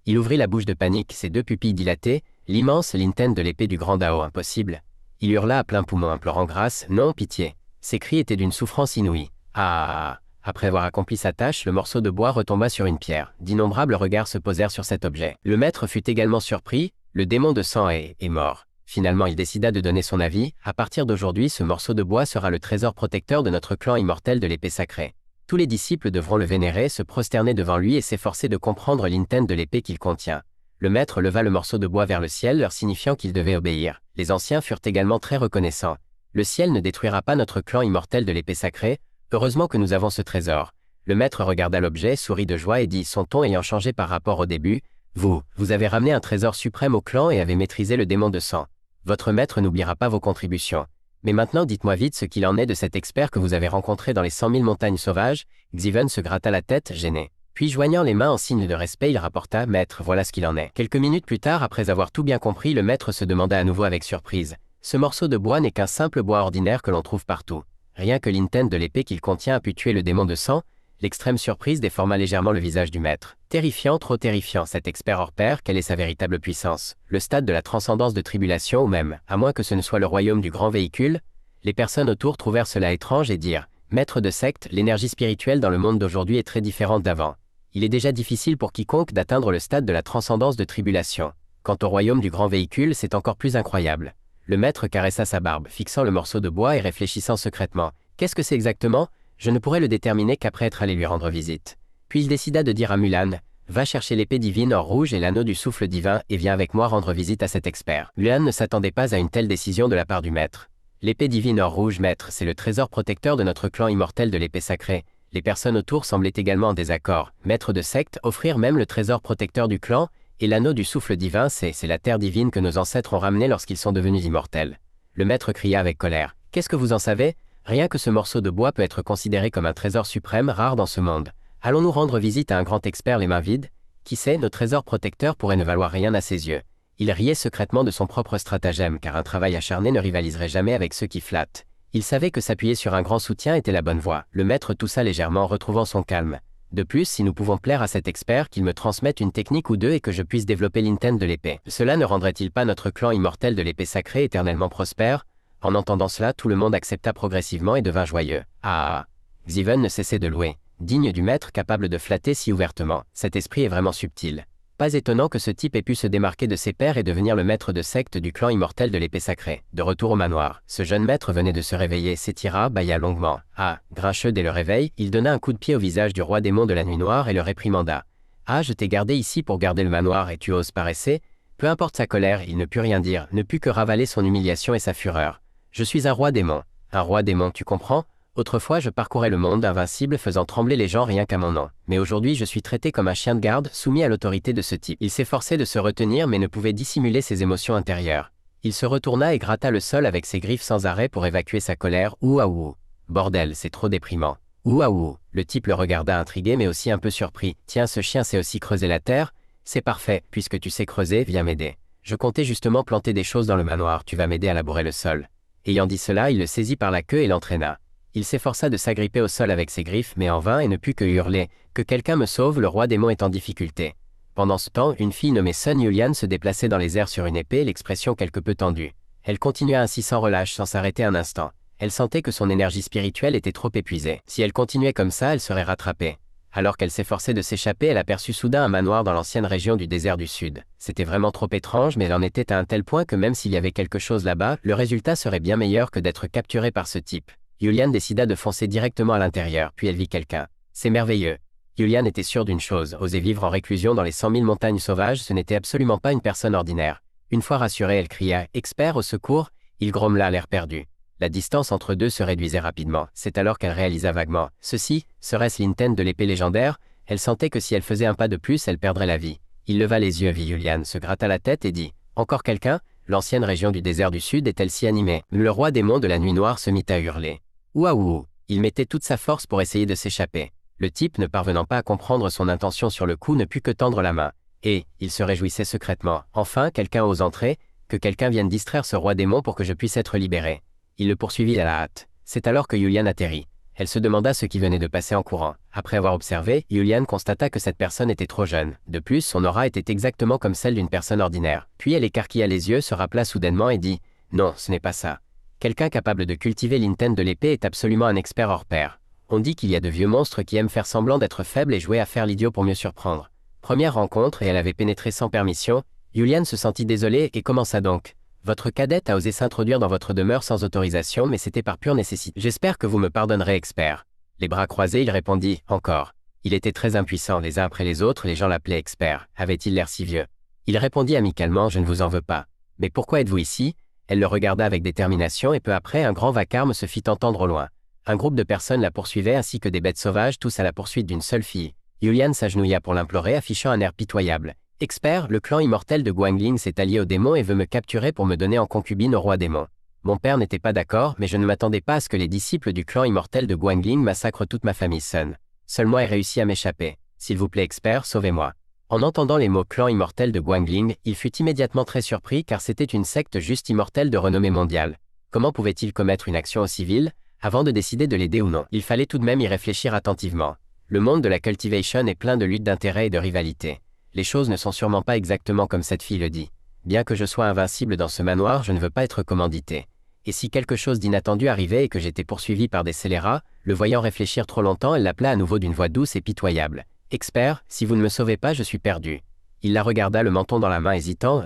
Il ouvrit la bouche de panique, ses 2 pupilles dilatées, l'immense lintène de l'épée du grand Dao, impossible. Il hurla à plein poumon, implorant grâce, non, pitié. Ses cris étaient d'une souffrance inouïe. Ah! Après avoir accompli sa tâche, le morceau de bois retomba sur une pierre. D'innombrables regards se posèrent sur cet objet. Le maître fut également surpris, le démon de sang est mort. Finalement il décida de donner son avis, à partir d'aujourd'hui ce morceau de bois sera le trésor protecteur de notre clan immortel de l'épée sacrée. Tous les disciples devront le vénérer, se prosterner devant lui et s'efforcer de comprendre l'intent de l'épée qu'il contient. Le maître leva le morceau de bois vers le ciel, leur signifiant qu'ils devaient obéir. Les anciens furent également très reconnaissants. Le ciel ne détruira pas notre clan immortel de l'épée sacrée, heureusement que nous avons ce trésor. Le maître regarda l'objet, sourit de joie et dit, son ton ayant changé par rapport au début, vous avez ramené un trésor suprême au clan et avez maîtrisé le démon de sang. Votre maître n'oubliera pas vos contributions. Mais maintenant dites-moi vite ce qu'il en est de cet expert que vous avez rencontré dans les 100 000 montagnes sauvages. Xiven se gratta la tête, gêné. Puis joignant les mains en signe de respect, il rapporta, maître, voilà ce qu'il en est. Quelques minutes plus tard, après avoir tout bien compris, le maître se demanda à nouveau avec surprise. Ce morceau de bois n'est qu'un simple bois ordinaire que l'on trouve partout. Rien que l'intent de l'épée qu'il contient a pu tuer le démon de sang. L'extrême surprise déforma légèrement le visage du maître. Terrifiant, trop terrifiant, cet expert hors pair, quelle est sa véritable puissance? Le stade de la transcendance de tribulation ou même, à moins que ce ne soit le royaume du grand véhicule? Les personnes autour trouvèrent cela étrange et dirent, maître de secte, l'énergie spirituelle dans le monde d'aujourd'hui est très différente d'avant. Il est déjà difficile pour quiconque d'atteindre le stade de la transcendance de tribulation. Quant au royaume du grand véhicule, c'est encore plus incroyable. Le maître caressa sa barbe, fixant le morceau de bois et réfléchissant secrètement. Qu'est-ce que c'est exactement? Je ne pourrais le déterminer qu'après être allé lui rendre visite. Puis il décida de dire à Mulan, va chercher l'épée divine or rouge et l'anneau du souffle divin et viens avec moi rendre visite à cet expert. Mulan ne s'attendait pas à une telle décision de la part du maître. L'épée divine or rouge, maître, c'est le trésor protecteur de notre clan immortel de l'épée sacrée. Les personnes autour semblaient également en désaccord. Maître de secte, offrir même le trésor protecteur du clan, et l'anneau du souffle divin, c'est la terre divine que nos ancêtres ont ramenée lorsqu'ils sont devenus immortels. Le maître cria avec colère. Qu'est-ce que vous en savez? Rien que ce morceau de bois peut être considéré comme un trésor suprême rare dans ce monde. Allons-nous rendre visite à un grand expert les mains vides? Qui sait, nos trésors protecteurs pourraient ne valoir rien à ses yeux. Il riait secrètement de son propre stratagème car un travail acharné ne rivaliserait jamais avec ceux qui flattent. Il savait que s'appuyer sur un grand soutien était la bonne voie. Le maître toussa légèrement, retrouvant son calme. De plus, si nous pouvons plaire à cet expert, qu'il me transmette une technique ou deux et que je puisse développer l'intent de l'épée. Cela ne rendrait-il pas notre clan immortel de l'épée sacrée éternellement prospère? En entendant cela, tout le monde accepta progressivement et devint joyeux. Ah! Xiven ne cessait de louer. Digne du maître capable de flatter si ouvertement. Cet esprit est vraiment subtil. Pas étonnant que ce type ait pu se démarquer de ses pairs et devenir le maître de secte du clan immortel de l'épée sacrée. De retour au manoir, ce jeune maître venait de se réveiller, s'étira, bâilla longuement. Ah, grincheux dès le réveil, il donna un coup de pied au visage du roi démon de la nuit noire et le réprimanda. Ah, je t'ai gardé ici pour garder le manoir et tu oses paraisser? Peu importe sa colère, il ne put rien dire, ne put que ravaler son humiliation et sa fureur. Je suis un roi démon. Un roi démon, tu comprends? Autrefois, je parcourais le monde invincible faisant trembler les gens rien qu'à mon nom. Mais aujourd'hui, je suis traité comme un chien de garde, soumis à l'autorité de ce type. Il s'efforçait de se retenir mais ne pouvait dissimuler ses émotions intérieures. Il se retourna et gratta le sol avec ses griffes sans arrêt pour évacuer sa colère. Ouaou. Bordel, c'est trop déprimant. Ouaou. Le type le regarda intrigué mais aussi un peu surpris. Tiens, ce chien sait aussi creuser la terre? C'est parfait, puisque tu sais creuser, viens m'aider. Je comptais justement planter des choses dans le manoir, tu vas m'aider à labourer le sol. Ayant dit cela, il le saisit par la queue et l'entraîna. Il s'efforça de s'agripper au sol avec ses griffes mais en vain et ne put que hurler « Que quelqu'un me sauve, le roi démon est en difficulté ». Pendant ce temps, une fille nommée Sun Yulian se déplaçait dans les airs sur une épée, l'expression quelque peu tendue. Elle continua ainsi sans relâche, sans s'arrêter un instant. Elle sentait que son énergie spirituelle était trop épuisée. Si elle continuait comme ça, elle serait rattrapée. Alors qu'elle s'efforçait de s'échapper, elle aperçut soudain un manoir dans l'ancienne région du désert du Sud. C'était vraiment trop étrange, mais elle en était à un tel point que même s'il y avait quelque chose là-bas, le résultat serait bien meilleur que d'être capturée par ce type. Yulian décida de foncer directement à l'intérieur, puis elle vit quelqu'un. C'est merveilleux. Yulian était sûre d'une chose, oser vivre en réclusion dans les 100 000 montagnes sauvages, ce n'était absolument pas une personne ordinaire. Une fois rassurée, elle cria « Expert, au secours !» Il grommela à l'air perdu. La distance entre deux se réduisait rapidement. C'est alors qu'elle réalisa vaguement. Ceci, serait-ce l'intent de l'épée légendaire? Elle sentait que si elle faisait un pas de plus, elle perdrait la vie. Il leva les yeux, vit Yulian, se gratta la tête et dit « Encore quelqu'un? L'ancienne région du désert du Sud est-elle si animée ?» Le roi démon de la nuit noire se mit à hurler. Ouaou! Il mettait toute sa force pour essayer de s'échapper. Le type, ne parvenant pas à comprendre son intention sur le coup, ne put que tendre la main. Et, il se réjouissait secrètement. Enfin, quelqu'un ose entrer, que quelqu'un vienne distraire ce roi démon pour que je puisse être libéré. Il le poursuivit à la hâte. C'est alors que Yulian atterrit. Elle se demanda ce qui venait de passer en courant. Après avoir observé, Yulian constata que cette personne était trop jeune. De plus, son aura était exactement comme celle d'une personne ordinaire. Puis elle écarquilla les yeux, se rappela soudainement et dit « Non, ce n'est pas ça. Quelqu'un capable de cultiver l'intent de l'épée est absolument un expert hors pair. On dit qu'il y a de vieux monstres qui aiment faire semblant d'être faibles et jouer à faire l'idiot pour mieux surprendre. Première rencontre et elle avait pénétré sans permission. Yulian se sentit désolée et commença donc. Votre cadette a osé s'introduire dans votre demeure sans autorisation, mais c'était par pure nécessité. J'espère que vous me pardonnerez, expert. Les bras croisés, il répondit, encore. Il était très impuissant, les uns après les autres, les gens l'appelaient expert. Avait-il l'air si vieux? Il répondit amicalement, je ne vous en veux pas. Mais pourquoi êtes-vous ici? Elle le regarda avec détermination et peu après, un grand vacarme se fit entendre au loin. Un groupe de personnes la poursuivaient ainsi que des bêtes sauvages, tous à la poursuite d'une seule fille. Yulian s'agenouilla pour l'implorer, affichant un air pitoyable. Expert, le clan immortel de Guangling s'est allié aux démons et veut me capturer pour me donner en concubine au roi démon. Mon père n'était pas d'accord, mais je ne m'attendais pas à ce que les disciples du clan immortel de Guangling massacrent toute ma famille Sun. Seul moi ai réussi à m'échapper. S'il vous plaît, expert, sauvez-moi. En entendant les mots clan immortel de Guangling, il fut immédiatement très surpris car c'était une secte juste immortelle de renommée mondiale. Comment pouvait-il commettre une action aussi vile, avant de décider de l'aider ou non? Il fallait tout de même y réfléchir attentivement. Le monde de la cultivation est plein de luttes d'intérêts et de rivalités. Les choses ne sont sûrement pas exactement comme cette fille le dit. Bien que je sois invincible dans ce manoir, je ne veux pas être commandité. Et si quelque chose d'inattendu arrivait et que j'étais poursuivi par des scélérats, le voyant réfléchir trop longtemps, elle l'appela à nouveau d'une voix douce et pitoyable. « Expert, si vous ne me sauvez pas, je suis perdu. » Il la regarda, le menton dans la main, hésitant.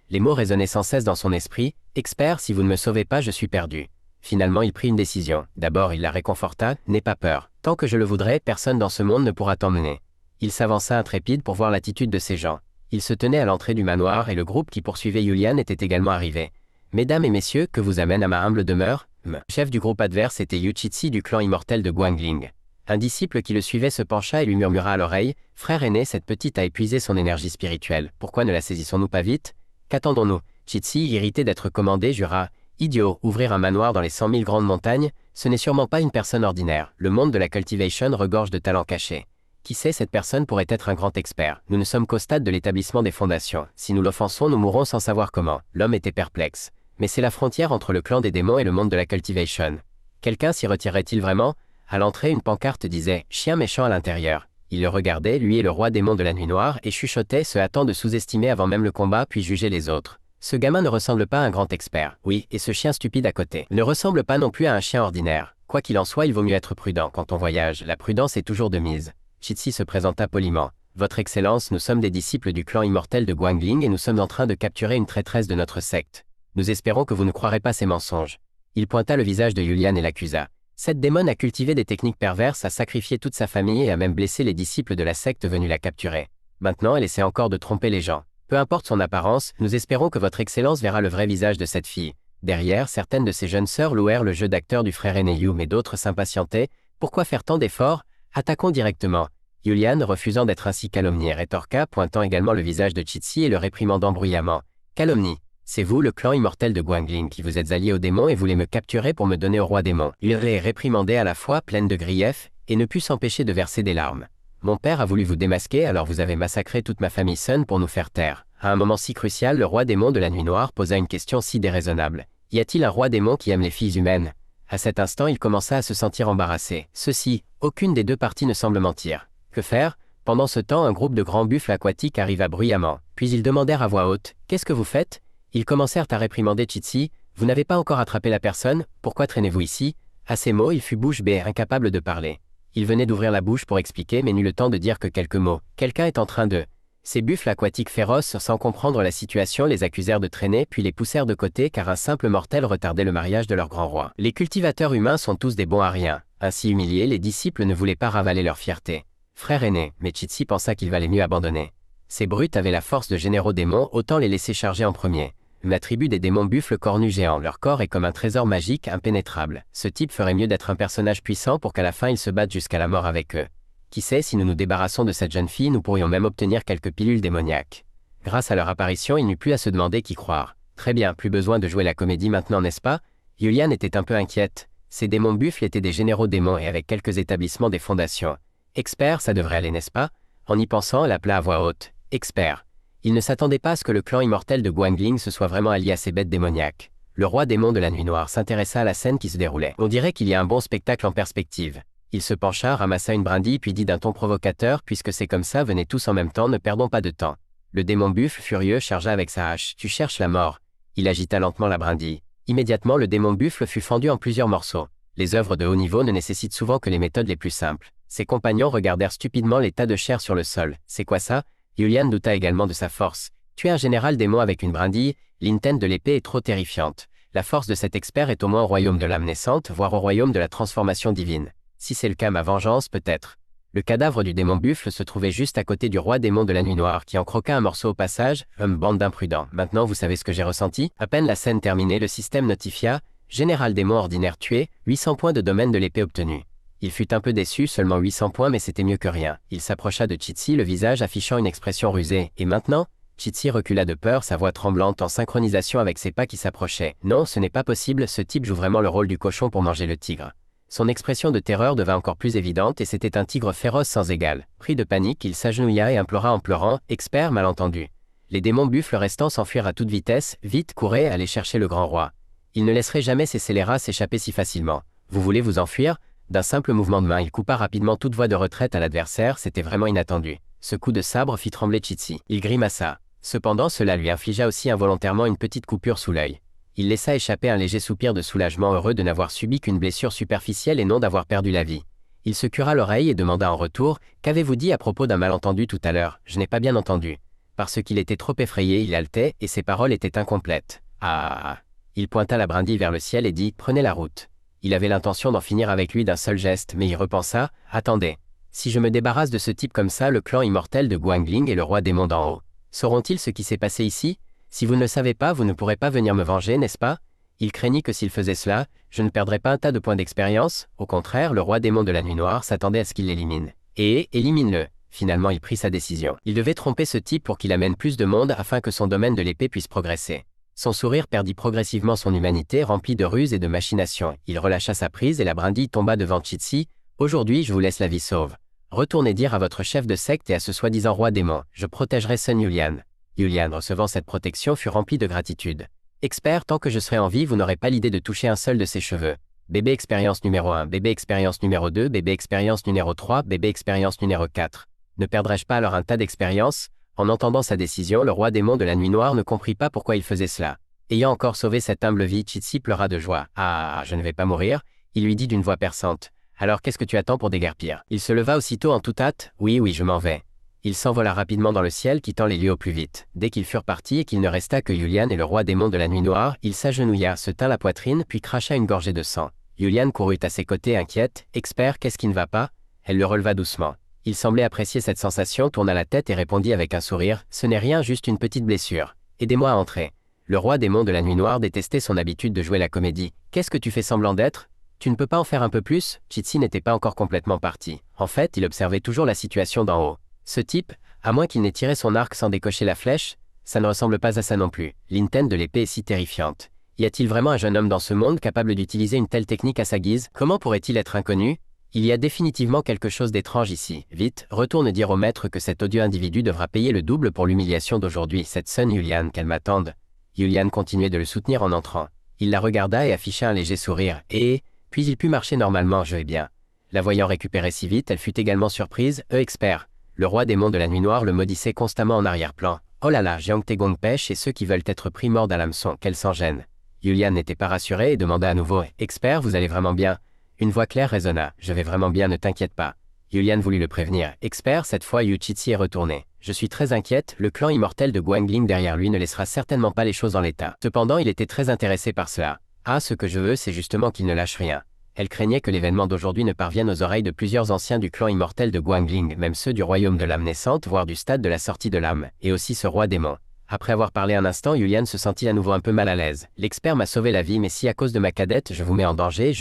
Les mots résonnaient sans cesse dans son esprit. « Expert, si vous ne me sauvez pas, je suis perdu. » Finalement, il prit une décision. D'abord, il la réconforta. « N'aie pas peur. Tant que je le voudrai, personne dans ce monde ne pourra t'emmener. » Il s'avança intrépide pour voir l'attitude de ces gens. Il se tenait à l'entrée du manoir et le groupe qui poursuivait Yulian était également arrivé. « Mesdames et messieurs, que vous amène à ma humble demeure ?» Le chef du groupe adverse était Yuchitsi du clan immortel de Guangling. Un disciple qui le suivait se pencha et lui murmura à l'oreille, « Frère aîné, cette petite a épuisé son énergie spirituelle. Pourquoi ne la saisissons-nous pas vite? Qu'attendons-nous » Chitsi, irrité d'être commandé, jura, « Idiot, ouvrir un manoir dans les 100 000 grandes montagnes, ce n'est sûrement pas une personne ordinaire. Le monde de la cultivation regorge de talents cachés. Qui sait, cette personne pourrait être un grand expert. Nous ne sommes qu'au stade de l'établissement des fondations. Si nous l'offensons, nous mourrons sans savoir comment. » L'homme était perplexe. Mais c'est la frontière entre le clan des démons et le monde de la cultivation. Quelqu'un s'y retirerait-il vraiment? À l'entrée, une pancarte disait « Chien méchant à l'intérieur ». Il le regardait, lui et le roi démon de la nuit noire, et chuchotait, se hâtant de sous-estimer avant même le combat puis juger les autres. Ce gamin ne ressemble pas à un grand expert. Oui, et ce chien stupide à côté ne ressemble pas non plus à un chien ordinaire. Quoi qu'il en soit, il vaut mieux être prudent. Quand on voyage, la prudence est toujours de mise. Chitsi se présenta poliment. « Votre Excellence, nous sommes des disciples du clan immortel de Guangling et nous sommes en train de capturer une traîtresse de notre secte. Nous espérons que vous ne croirez pas ces mensonges. » Il pointa le visage de Yulian et l'accusa. Cette démone a cultivé des techniques perverses, a sacrifié toute sa famille et a même blessé les disciples de la secte venus la capturer. Maintenant, elle essaie encore de tromper les gens. Peu importe son apparence, nous espérons que votre Excellence verra le vrai visage de cette fille. Derrière, certaines de ses jeunes sœurs louèrent le jeu d'acteur du frère aîné Yu, mais d'autres s'impatientaient. Pourquoi faire tant d'efforts? Attaquons directement. Yulian, refusant d'être ainsi calomnié, rétorqua, pointant également le visage de Chitsi et le réprimandant bruyamment. Calomnie. C'est vous, le clan immortel de Guangling, qui vous êtes allié aux démons et voulez me capturer pour me donner au roi démon. Il les réprimandait à la fois, pleine de griefs, et ne put s'empêcher de verser des larmes. Mon père a voulu vous démasquer, alors vous avez massacré toute ma famille Sun pour nous faire taire. À un moment si crucial, le roi démon de la nuit noire posa une question si déraisonnable. Y a-t-il un roi démon qui aime les filles humaines? À cet instant, il commença à se sentir embarrassé. Ceci, aucune des deux parties ne semble mentir. Que faire? Pendant ce temps, un groupe de grands buffles aquatiques arriva bruyamment. Puis ils demandèrent à voix haute, « Qu'est-ce que vous faites ?» Ils commencèrent à réprimander Chitsi. « Vous n'avez pas encore attrapé la personne, pourquoi traînez-vous ici ?» À ces mots, il fut bouche bée, incapable de parler. Il venait d'ouvrir la bouche pour expliquer, mais n'eut le temps de dire que quelques mots. Quelqu'un est en train de... Ces buffles aquatiques féroces, sans comprendre la situation, les accusèrent de traîner, puis les poussèrent de côté car un simple mortel retardait le mariage de leur grand roi. Les cultivateurs humains sont tous des bons à rien. Ainsi humiliés, les disciples ne voulaient pas ravaler leur fierté. Frère aîné, mais Chitsi pensa qu'il valait mieux abandonner. Ces brutes avaient la force de généraux démons, autant les laisser charger en premier. La tribu des démons buffles cornus géants, leur corps est comme un trésor magique impénétrable. Ce type ferait mieux d'être un personnage puissant pour qu'à la fin il se batte jusqu'à la mort avec eux. Qui sait, si nous nous débarrassons de cette jeune fille, nous pourrions même obtenir quelques pilules démoniaques. Grâce à leur apparition, il n'eut plus à se demander qui croire. Très bien, plus besoin de jouer la comédie maintenant, n'est-ce pas? Yulian était un peu inquiète. Ces démons buffles étaient des généraux démons et avec quelques établissements des fondations. Expert, ça devrait aller, n'est-ce pas? En y pensant, elle appela à voix haute. Expert. Il ne s'attendait pas à ce que le clan immortel de Guangling se soit vraiment allié à ces bêtes démoniaques. Le roi démon de la nuit noire s'intéressa à la scène qui se déroulait. On dirait qu'il y a un bon spectacle en perspective. Il se pencha, ramassa une brindille puis dit d'un ton provocateur, puisque c'est comme ça, venez tous en même temps, ne perdons pas de temps. Le démon buffle, furieux, chargea avec sa hache. Tu cherches la mort. Il agita lentement la brindille. Immédiatement, le démon buffle fut fendu en plusieurs morceaux. Les œuvres de haut niveau ne nécessitent souvent que les méthodes les plus simples. Ses compagnons regardèrent stupidement les tas de chair sur le sol. C'est quoi ça? Yulian douta également de sa force. Tuer un général démon avec une brindille, L'intent de l'épée est trop terrifiante. La force de cet expert est au moins au royaume de l'âme naissante, voire au royaume de la transformation divine. Si c'est le cas, ma vengeance peut-être. Le cadavre du démon buffle se trouvait juste à côté du roi démon de la nuit noire qui en croqua un morceau au passage. Bande d'imprudents. Maintenant vous savez ce que j'ai ressenti. À peine la scène terminée, le système notifia « Général démon ordinaire tué, 800 points de domaine de l'épée obtenus ». Il fut un peu déçu, seulement 800 points mais c'était mieux que rien. Il s'approcha de Chitsi, le visage affichant une expression rusée. Et maintenant? Chitsi recula de peur, sa voix tremblante en synchronisation avec ses pas qui s'approchaient. Non, ce n'est pas possible, ce type joue vraiment le rôle du cochon pour manger le tigre. Son expression de terreur devint encore plus évidente et c'était un tigre féroce sans égal. Pris de panique, il s'agenouilla et implora en pleurant « Expert, malentendu ». Les démons buffles restants s'enfuirent à toute vitesse, vite, courez, allez chercher le grand roi. Il ne laisserait jamais ces scélérats s'échapper si facilement. Vous voulez vous enfuir? D'un simple mouvement de main, il coupa rapidement toute voie de retraite à l'adversaire, c'était vraiment inattendu. Ce coup de sabre fit trembler Chitsi. Il grimaça. Cependant, cela lui infligea aussi involontairement une petite coupure sous l'œil. Il laissa échapper un léger soupir de soulagement, heureux de n'avoir subi qu'une blessure superficielle et non d'avoir perdu la vie. Il se cura l'oreille et demanda en retour « Qu'avez-vous dit à propos d'un malentendu tout à l'heure? Je n'ai pas bien entendu. » Parce qu'il était trop effrayé, il haletait et ses paroles étaient incomplètes. Ah. Il pointa la brindille vers le ciel et dit « Prenez la route. » Il avait l'intention d'en finir avec lui d'un seul geste, mais il repensa « Attendez. Si je me débarrasse de ce type comme ça, le clan immortel de Guangling et le roi démon d'en haut, sauront-ils ce qui s'est passé ici? Si vous ne le savez pas, vous ne pourrez pas venir me venger, n'est-ce pas? Il craignit que s'il faisait cela, je ne perdrais pas un tas de points d'expérience. Au contraire, le roi démon de la nuit noire s'attendait à ce qu'il l'élimine. Et élimine-le. Finalement, il prit sa décision. Il devait tromper ce type pour qu'il amène plus de monde afin que son domaine de l'épée puisse progresser. Son sourire perdit progressivement son humanité, rempli de ruses et de machinations. Il relâcha sa prise et la brindille tomba devant Chitsi. « Aujourd'hui, je vous laisse la vie sauve. Retournez dire à votre chef de secte et à ce soi-disant roi démon, je protégerai Sun Yulian. » Yulian, recevant cette protection, fut rempli de gratitude. « Expert, tant que je serai en vie, vous n'aurez pas l'idée de toucher un seul de ses cheveux. Bébé expérience numéro 1, bébé expérience numéro 2, bébé expérience numéro 3, bébé expérience numéro 4. Ne perdrai-je pas alors un tas d'expérience ?» En entendant sa décision, le roi démon de la nuit noire ne comprit pas pourquoi il faisait cela. Ayant encore sauvé cette humble vie, Chitsi pleura de joie. « Ah, je ne vais pas mourir », il lui dit d'une voix perçante. « Alors qu'est-ce que tu attends pour déguerpir ?» Il se leva aussitôt en toute hâte. « Oui, je m'en vais. » Il s'envola rapidement dans le ciel, quittant les lieux au plus vite. Dès qu'ils furent partis et qu'il ne resta que Yulian et le roi démon de la nuit noire, il s'agenouilla, se tint la poitrine, puis cracha une gorgée de sang. Yulian courut à ses côtés inquiète. « Expert, qu'est-ce qui ne va pas ?» Elle le releva doucement. Il semblait apprécier cette sensation, tourna la tête et répondit avec un sourire. « Ce n'est rien, juste une petite blessure. Aidez-moi à entrer. » Le roi démon de la nuit noire détestait son habitude de jouer la comédie. « Qu'est-ce que tu fais semblant d'être? Tu ne peux pas en faire un peu plus ?» Chitsi n'était pas encore complètement parti. En fait, il observait toujours la situation d'en haut. Ce type, à moins qu'il n'ait tiré son arc sans décocher la flèche, ça ne ressemble pas à ça non plus. L'intent de l'épée est si terrifiante. Y a-t-il vraiment un jeune homme dans ce monde capable d'utiliser une telle technique à sa guise? Comment pourrait-il être inconnu? Il y a définitivement quelque chose d'étrange ici. Vite, retourne dire au maître que cet odieux individu devra payer le double pour l'humiliation d'aujourd'hui. Cette Sun Yulian, qu'elle m'attende. Yulian continuait de le soutenir en entrant. Il la regarda et afficha un léger sourire. Et puis il put marcher normalement, je vais bien. La voyant récupérer si vite, elle fut également surprise. Expert. Le roi démon de la nuit noire le maudissait constamment en arrière-plan. Oh là là, Jiang Taegong pêche et ceux qui veulent être pris mordent à l'hameçon, qu'elle s'en gêne. Yulian n'était pas rassuré et demanda à nouveau « Expert, vous allez vraiment bien ?» Une voix claire résonna « Je vais vraiment bien, ne t'inquiète pas. » Yulian voulut le prévenir. « Expert, cette fois Yu Chitsi est retourné. Je suis très inquiète, le clan immortel de Guangling derrière lui ne laissera certainement pas les choses en l'état. » Cependant, il était très intéressé par cela. « Ah, ce que je veux, c'est justement qu'il ne lâche rien. » Elle craignait que l'événement d'aujourd'hui ne parvienne aux oreilles de plusieurs anciens du clan immortel de Guangling, même ceux du royaume de l'âme naissante, voire du stade de la sortie de l'âme, et aussi ce roi démon. Après avoir parlé un instant, Yulian se sentit à nouveau un peu mal à l'aise. « L'expert m'a sauvé la vie, mais si à cause de ma cadette, je vous mets en danger,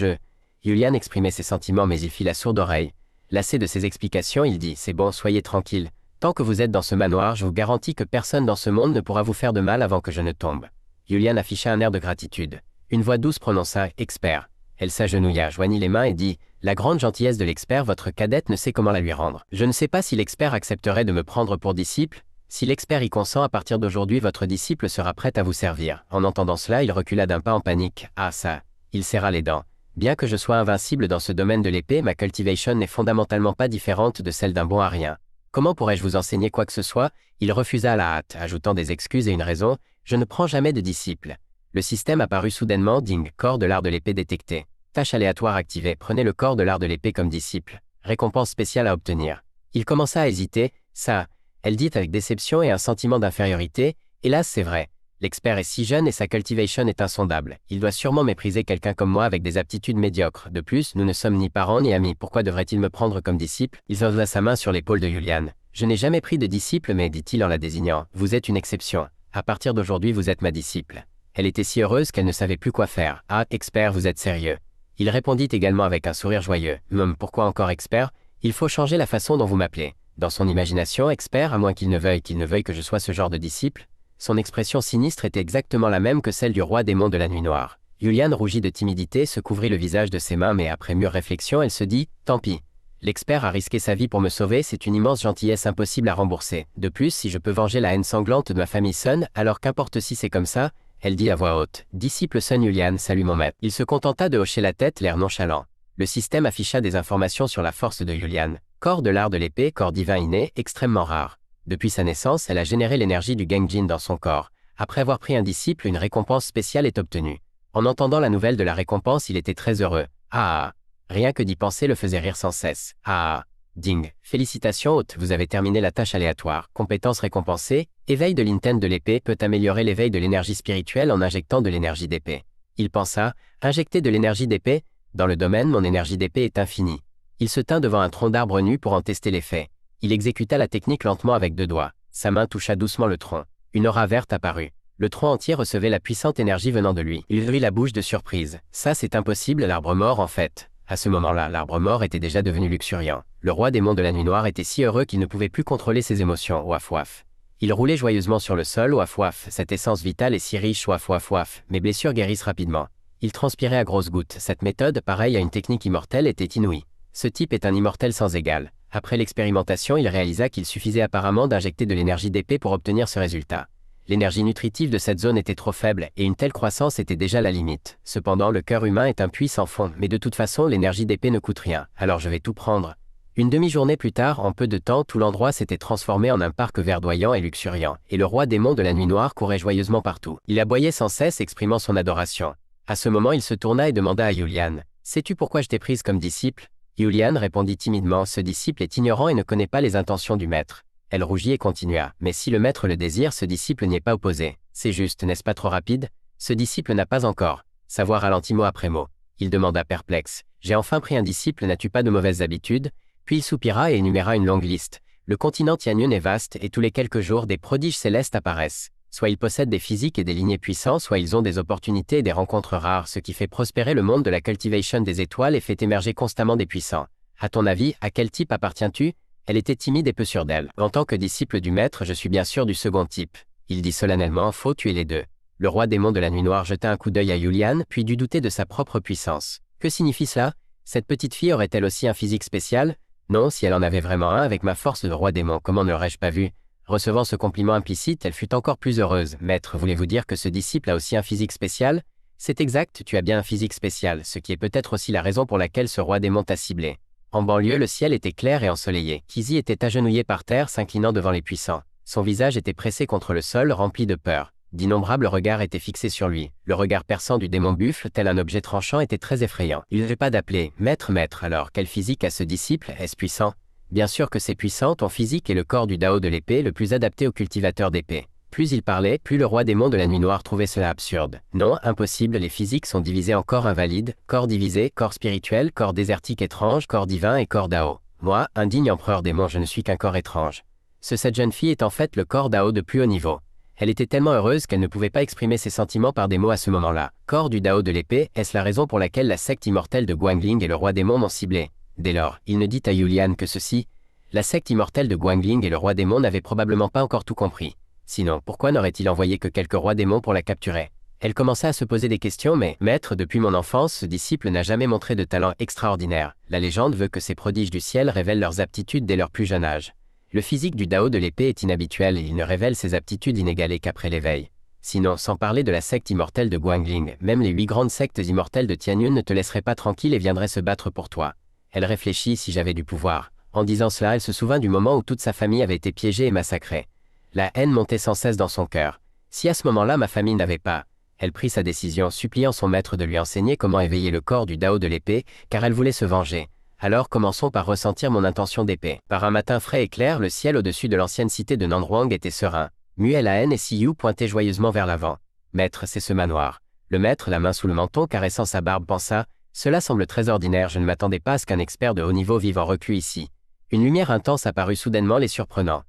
Yulian exprimait ses sentiments, mais il fit la sourde oreille. Lassé de ses explications, il dit « C'est bon, soyez tranquille. Tant que vous êtes dans ce manoir, je vous garantis que personne dans ce monde ne pourra vous faire de mal avant que je ne tombe. » Yulian afficha un air de gratitude. Une voix douce prononça « Expert ». Elle s'agenouilla, joignit les mains et dit « La grande gentillesse de l'expert, votre cadette ne sait comment la lui rendre. Je ne sais pas si l'expert accepterait de me prendre pour disciple. Si l'expert y consent, à partir d'aujourd'hui, votre disciple sera prêt à vous servir. » En entendant cela, il recula d'un pas en panique. « Ah ça !» Il serra les dents. « Bien que je sois invincible dans ce domaine de l'épée, ma cultivation n'est fondamentalement pas différente de celle d'un bon arien. Comment pourrais-je vous enseigner quoi que ce soit ?» Il refusa à la hâte, ajoutant des excuses et une raison. « Je ne prends jamais de disciple. » Le système apparut soudainement. Ding, corps de l'art de l'épée détecté. Tâche aléatoire activée. Prenez le corps de l'art de l'épée comme disciple. Récompense spéciale à obtenir. Il commença à hésiter. Ça, elle dit avec déception et un sentiment d'infériorité. Hélas, c'est vrai. L'expert est si jeune et sa cultivation est insondable. Il doit sûrement mépriser quelqu'un comme moi avec des aptitudes médiocres. De plus, nous ne sommes ni parents ni amis. Pourquoi devrait-il me prendre comme disciple? Il posa sa main sur l'épaule de Julian. Je n'ai jamais pris de disciple, mais, dit-il en la désignant, vous êtes une exception. À partir d'aujourd'hui, vous êtes ma disciple. Elle était si heureuse qu'elle ne savait plus quoi faire. Ah, expert, vous êtes sérieux? Il répondit également avec un sourire joyeux. Pourquoi encore expert? Il faut changer la façon dont vous m'appelez. Dans son imagination, expert, à moins qu'il ne veuille que je sois ce genre de disciple. Son expression sinistre était exactement la même que celle du roi démon de la nuit noire. Julian rougit de timidité, se couvrit le visage de ses mains, mais après mûre réflexion, elle se dit « Tant pis. L'expert a risqué sa vie pour me sauver, c'est une immense gentillesse impossible à rembourser. De plus, si je peux venger la haine sanglante de ma famille Sun, alors qu'importe si c'est comme ça, elle dit à voix haute. Disciple Sun Julian, salut mon maître. Il se contenta de hocher la tête, l'air nonchalant. Le système afficha des informations sur la force de Julian. Corps de l'art de l'épée, corps divin inné, extrêmement rare. Depuis sa naissance, elle a généré l'énergie du Genjin dans son corps. Après avoir pris un disciple, une récompense spéciale est obtenue. En entendant la nouvelle de la récompense, il était très heureux. Ah! Rien que d'y penser le faisait rire sans cesse. Ah! Ding! Félicitations hôte, vous avez terminé la tâche aléatoire. Compétence récompensée, éveil de l'intent de l'épée peut améliorer l'éveil de l'énergie spirituelle en injectant de l'énergie d'épée. Il pensa, injecter de l'énergie d'épée? Dans le domaine, mon énergie d'épée est infinie. Il se tint devant un tronc d'arbre nu pour en tester l'effet. Il exécuta la technique lentement avec 2 doigts. Sa main toucha doucement le tronc. Une aura verte apparut. Le tronc entier recevait la puissante énergie venant de lui. Il ouvrit la bouche de surprise. Ça, c'est impossible, l'arbre mort en fait. À ce moment-là, l'arbre mort était déjà devenu luxuriant. Le roi démon de la nuit noire était si heureux qu'il ne pouvait plus contrôler ses émotions. Ouaf ouaf. Il roulait joyeusement sur le sol. Ouaf ouaf. Cette essence vitale est si riche. Ouaf ouaf ouaf. Mes blessures guérissent rapidement. Il transpirait à grosses gouttes. Cette méthode, pareille à une technique immortelle, était inouïe. Ce type est un immortel sans égal. Après l'expérimentation, il réalisa qu'il suffisait apparemment d'injecter de l'énergie d'épée pour obtenir ce résultat. L'énergie nutritive de cette zone était trop faible, et une telle croissance était déjà la limite. Cependant, le cœur humain est un puits sans fond, mais de toute façon, l'énergie d'épée ne coûte rien, alors je vais tout prendre. Une demi-journée plus tard, en peu de temps, tout l'endroit s'était transformé en un parc verdoyant et luxuriant, et le roi démon de la nuit noire courait joyeusement partout. Il aboyait sans cesse, exprimant son adoration. À ce moment, il se tourna et demanda à Julian, « Sais-tu pourquoi je t'ai prise comme disciple ?» Julian répondit timidement, ce disciple est ignorant et ne connaît pas les intentions du maître. Elle rougit et continua, mais si le maître le désire, ce disciple n'y est pas opposé. C'est juste, n'est-ce pas trop rapide? Ce disciple n'a pas encore. Sa voix ralentit mot après mot. Il demanda perplexe, j'ai enfin pris un disciple, n'as-tu pas de mauvaises habitudes? Puis il soupira et énuméra une longue liste. Le continent Tianyun est vaste et tous les quelques jours des prodiges célestes apparaissent. Soit ils possèdent des physiques et des lignées puissants, soit ils ont des opportunités et des rencontres rares, ce qui fait prospérer le monde de la cultivation des étoiles et fait émerger constamment des puissants. À ton avis, à quel type appartiens-tu? Elle était timide et peu sûre d'elle. En tant que disciple du maître, je suis bien sûr du second type. Il dit solennellement, faut tuer les deux. Le roi démon de la nuit noire jeta un coup d'œil à Julian, puis dut douter de sa propre puissance. Que signifie cela? Cette petite fille aurait-elle aussi un physique spécial? Non, si elle en avait vraiment un avec ma force de roi démon, comment ne l'aurais-je pas vu? Recevant ce compliment implicite, elle fut encore plus heureuse. Maître, voulez-vous dire que ce disciple a aussi un physique spécial? C'est exact, tu as bien un physique spécial, ce qui est peut-être aussi la raison pour laquelle ce roi démon t'a ciblé. En banlieue, le ciel était clair et ensoleillé. Kizzy était agenouillé par terre, s'inclinant devant les puissants. Son visage était pressé contre le sol, rempli de peur. D'innombrables regards étaient fixés sur lui. Le regard perçant du démon buffle, tel un objet tranchant, était très effrayant. Il n'avait pas d'appeler « Maître, maître ». Alors, quel physique a ce disciple? Est-ce puissant? Bien sûr que c'est puissant, ton physique est le corps du Dao de l'épée, le plus adapté aux cultivateurs d'épée. Plus il parlait, plus le roi démon de la nuit noire trouvait cela absurde. Non, impossible, les physiques sont divisés en corps invalides, corps divisé, corps spirituel, corps désertique étrange, corps divin et corps Dao. Moi, indigne empereur démon, je ne suis qu'un corps étrange. Cette jeune fille est en fait le corps Dao de plus haut niveau. Elle était tellement heureuse qu'elle ne pouvait pas exprimer ses sentiments par des mots à ce moment-là. Corps du Dao de l'épée, est-ce la raison pour laquelle la secte immortelle de Guangling et le roi démon m'ont ciblé? Dès lors, il ne dit à Julian que ceci. La secte immortelle de Guangling et le roi démon n'avaient probablement pas encore tout compris. Sinon, pourquoi n'aurait-il envoyé que quelques rois démons pour la capturer? Elle commença à se poser des questions, mais, maître, depuis mon enfance, ce disciple n'a jamais montré de talent extraordinaire. La légende veut que ces prodiges du ciel révèlent leurs aptitudes dès leur plus jeune âge. Le physique du Dao de l'épée est inhabituel et il ne révèle ses aptitudes inégalées qu'après l'éveil. Sinon, sans parler de la secte immortelle de Guangling, même les 8 grandes sectes immortelles de Tianyun ne te laisseraient pas tranquille et viendraient se battre pour toi. Elle réfléchit, si j'avais du pouvoir. En disant cela, elle se souvint du moment où toute sa famille avait été piégée et massacrée. La haine montait sans cesse dans son cœur. Si à ce moment-là ma famille n'avait pas, elle prit sa décision, suppliant son maître de lui enseigner comment éveiller le corps du Dao de l'épée, car elle voulait se venger. Alors commençons par ressentir mon intention d'épée. Par un matin frais et clair, le ciel au-dessus de l'ancienne cité de Nandhuang était serein. Muel et Siyu pointaient joyeusement vers l'avant. « Maître, c'est ce manoir. » Le maître, la main sous le menton caressant sa barbe, pensa « Cela semble très ordinaire, je ne m'attendais pas à ce qu'un expert de haut niveau vive en reclus ici. » Une lumière intense apparut soudainement les surprenant.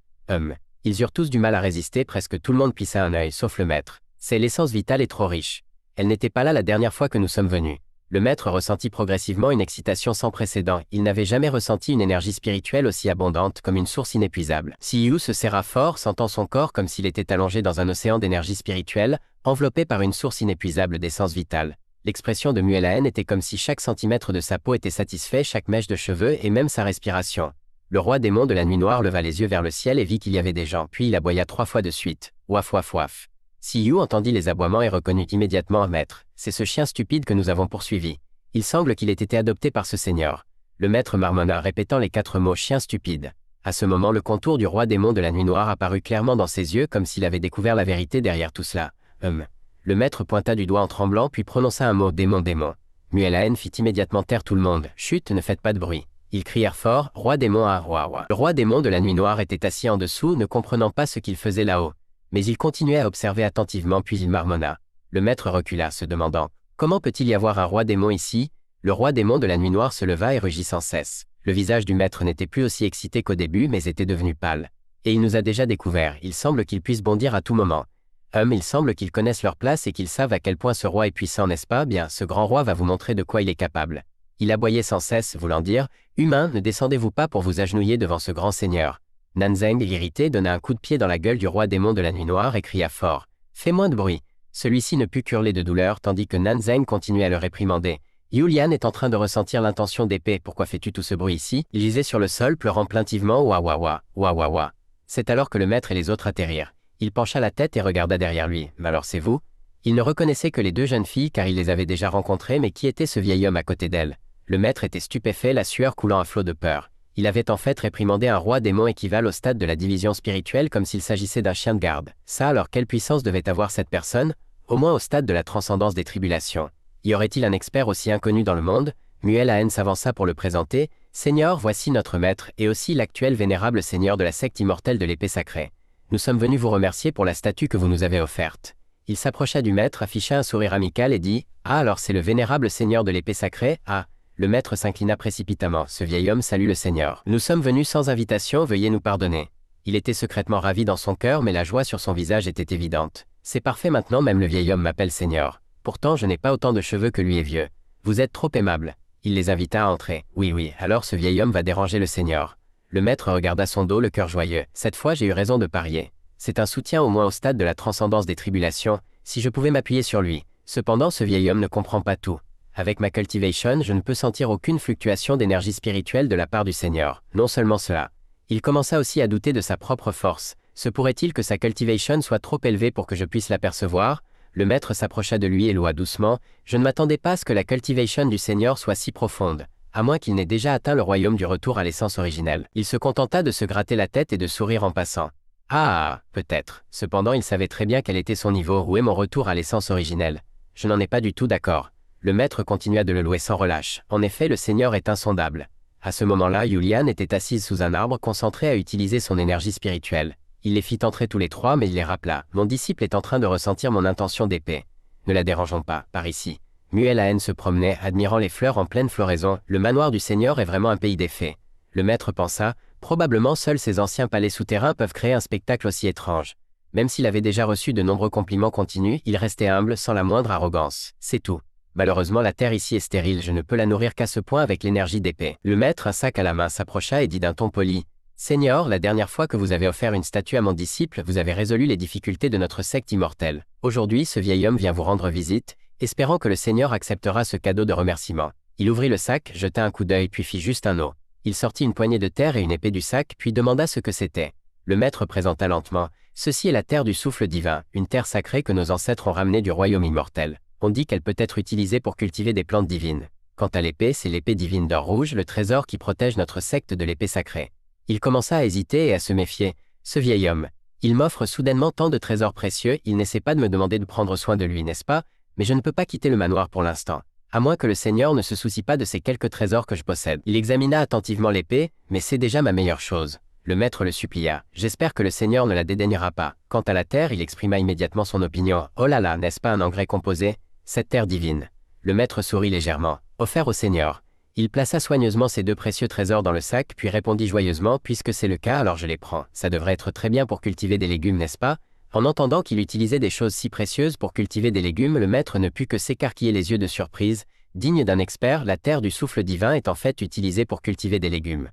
Ils eurent tous du mal à résister, presque tout le monde plissa un œil, sauf le maître. C'est l'essence vitale est trop riche. Elle n'était pas là la dernière fois que nous sommes venus. Le maître ressentit progressivement une excitation sans précédent. Il n'avait jamais ressenti une énergie spirituelle aussi abondante comme une source inépuisable. Siyu se serra fort, sentant son corps comme s'il était allongé dans un océan d'énergie spirituelle, enveloppé par une source inépuisable d'essence vitale. L'expression de Muel était comme si chaque centimètre de sa peau était satisfait, chaque mèche de cheveux et même sa respiration. Le roi démon de la nuit noire leva les yeux vers le ciel et vit qu'il y avait des gens, puis il aboya 3 fois de suite. Ouaf, ouaf, ouaf. Siyu entendit les aboiements et reconnut immédiatement un maître. C'est ce chien stupide que nous avons poursuivi. Il semble qu'il ait été adopté par ce seigneur. Le maître marmonna, répétant les 4 mots chien stupide. À ce moment, le contour du roi démon de la nuit noire apparut clairement dans ses yeux, comme s'il avait découvert la vérité derrière tout cela. Le maître pointa du doigt en tremblant, puis prononça un mot démon, démon. Muel fit immédiatement taire tout le monde. Chut, ne faites pas de bruit. Ils crièrent fort, roi démon à roi. Le roi démon de la nuit noire était assis en dessous, ne comprenant pas ce qu'il faisait là-haut. Mais il continuait à observer attentivement, puis il marmonna. Le maître recula, se demandant « Comment peut-il y avoir un roi démon ici ?» Le roi démon de la nuit noire se leva et rugit sans cesse. Le visage du maître n'était plus aussi excité qu'au début, mais était devenu pâle. Et il nous a déjà découvert, il semble qu'il puisse bondir à tout moment. Il semble qu'ils connaissent leur place et qu'ils savent à quel point ce roi est puissant, n'est-ce pas? Bien, ce grand roi va vous montrer de quoi il est capable. Il aboyait sans cesse, voulant dire « Humains, ne descendez-vous pas pour vous agenouiller devant ce grand seigneur ?» Nanzeng, irrité, donna un coup de pied dans la gueule du roi démon de la nuit noire et cria fort « Fais moins de bruit !» Celui-ci ne put qu'hurler de douleur tandis que Nanzeng continuait à le réprimander. « Yulian est en train de ressentir l'intention d'épée, pourquoi fais-tu tout ce bruit ici ?» Il gisait sur le sol, pleurant plaintivement « Ouah ouah ouah, ouah ouah ouah !» C'est alors que le maître et les autres atterrirent. Il pencha la tête et regarda derrière lui. « Mais alors c'est vous ?» Il ne reconnaissait que les 2 jeunes filles car il les avait déjà rencontrées, mais qui était ce vieil homme à côté d'elles? Le maître était stupéfait, la sueur coulant à flot de peur. Il avait en fait réprimandé un roi démon équivalent au stade de la division spirituelle comme s'il s'agissait d'un chien de garde. Ça alors quelle puissance devait avoir cette personne? Au moins au stade de la transcendance des tribulations. Y aurait-il un expert aussi inconnu dans le monde? Muel s'avança pour le présenter. « Seigneur, voici notre maître, et aussi l'actuel vénérable seigneur de la secte immortelle de l'épée sacrée. Nous sommes venus vous remercier pour la statue que vous nous avez offerte. » Il s'approcha du maître, afficha un sourire amical et dit « Ah alors c'est le vénérable seigneur de l'épée sacrée? Ah !» Le maître s'inclina précipitamment. Ce vieil homme salue le Seigneur. « Nous sommes venus sans invitation, veuillez nous pardonner. » Il était secrètement ravi dans son cœur, mais la joie sur son visage était évidente. « C'est parfait maintenant, même le vieil homme m'appelle Seigneur. Pourtant, je n'ai pas autant de cheveux que lui est vieux. Vous êtes trop aimable. » Il les invita à entrer. « Oui, alors ce vieil homme va déranger le Seigneur. » Le maître regarda son dos, le cœur joyeux. « Cette fois, j'ai eu raison de parier. C'est un soutien au moins au stade de la transcendance des tribulations, si je pouvais m'appuyer sur lui. Cependant, ce vieil homme ne comprend pas tout. Avec ma cultivation, je ne peux sentir aucune fluctuation d'énergie spirituelle de la part du Seigneur. Non seulement cela. Il commença aussi à douter de sa propre force. Se pourrait-il que sa cultivation soit trop élevée pour que je puisse l'apercevoir? Le maître s'approcha de lui et loua doucement. Je ne m'attendais pas à ce que la cultivation du Seigneur soit si profonde, à moins qu'il n'ait déjà atteint le royaume du retour à l'essence originelle. Il se contenta de se gratter la tête et de sourire en passant. Ah, peut-être. Cependant, il savait très bien quel était son niveau. Où est mon retour à l'essence originelle? Je n'en ai pas du tout d'accord. Le maître continua de le louer sans relâche. En effet, le Seigneur est insondable. À ce moment-là, Yulian était assise sous un arbre, concentrée à utiliser son énergie spirituelle. Il les fit entrer tous les 3, mais il les rappela. « Mon disciple est en train de ressentir mon intention d'épée. Ne la dérangeons pas, par ici. » Muel se promenait, admirant les fleurs en pleine floraison. Le manoir du Seigneur est vraiment un pays des fées. Le maître pensa, probablement seuls ces anciens palais souterrains peuvent créer un spectacle aussi étrange. Même s'il avait déjà reçu de nombreux compliments continus, il restait humble, sans la moindre arrogance. C'est tout. Malheureusement, la terre ici est stérile, je ne peux la nourrir qu'à ce point avec l'énergie d'épée. Le maître, un sac à la main, s'approcha et dit d'un ton poli. « Seigneur, la dernière fois que vous avez offert une statue à mon disciple, vous avez résolu les difficultés de notre secte immortelle. Aujourd'hui, ce vieil homme vient vous rendre visite, espérant que le Seigneur acceptera ce cadeau de remerciement. » Il ouvrit le sac, jeta un coup d'œil puis fit juste un « oh ». Il sortit une poignée de terre et une épée du sac, puis demanda ce que c'était. Le maître présenta lentement. « Ceci est la terre du souffle divin, une terre sacrée que nos ancêtres ont ramenée du royaume immortel. On dit qu'elle peut être utilisée pour cultiver des plantes divines. Quant à l'épée, c'est l'épée divine d'or rouge, le trésor qui protège notre secte de l'épée sacrée. » Il commença à hésiter et à se méfier. Ce vieil homme. Il m'offre soudainement tant de trésors précieux, il n'essaie pas de me demander de prendre soin de lui, n'est-ce pas? Mais je ne peux pas quitter le manoir pour l'instant. À moins que le Seigneur ne se soucie pas de ces quelques trésors que je possède. Il examina attentivement l'épée, mais c'est déjà ma meilleure chose. Le maître le supplia. J'espère que le Seigneur ne la dédaignera pas. Quant à la terre, il exprima immédiatement son opinion. Oh là là, n'est-ce pas un engrais composé? Cette terre divine. Le maître sourit légèrement. Offert au Seigneur. Il plaça soigneusement ses 2 précieux trésors dans le sac, puis répondit joyeusement, puisque c'est le cas, alors je les prends. Ça devrait être très bien pour cultiver des légumes, n'est-ce pas? En entendant qu'il utilisait des choses si précieuses pour cultiver des légumes, le maître ne put que s'écarquiller les yeux de surprise. Digne d'un expert, la terre du souffle divin est en fait utilisée pour cultiver des légumes.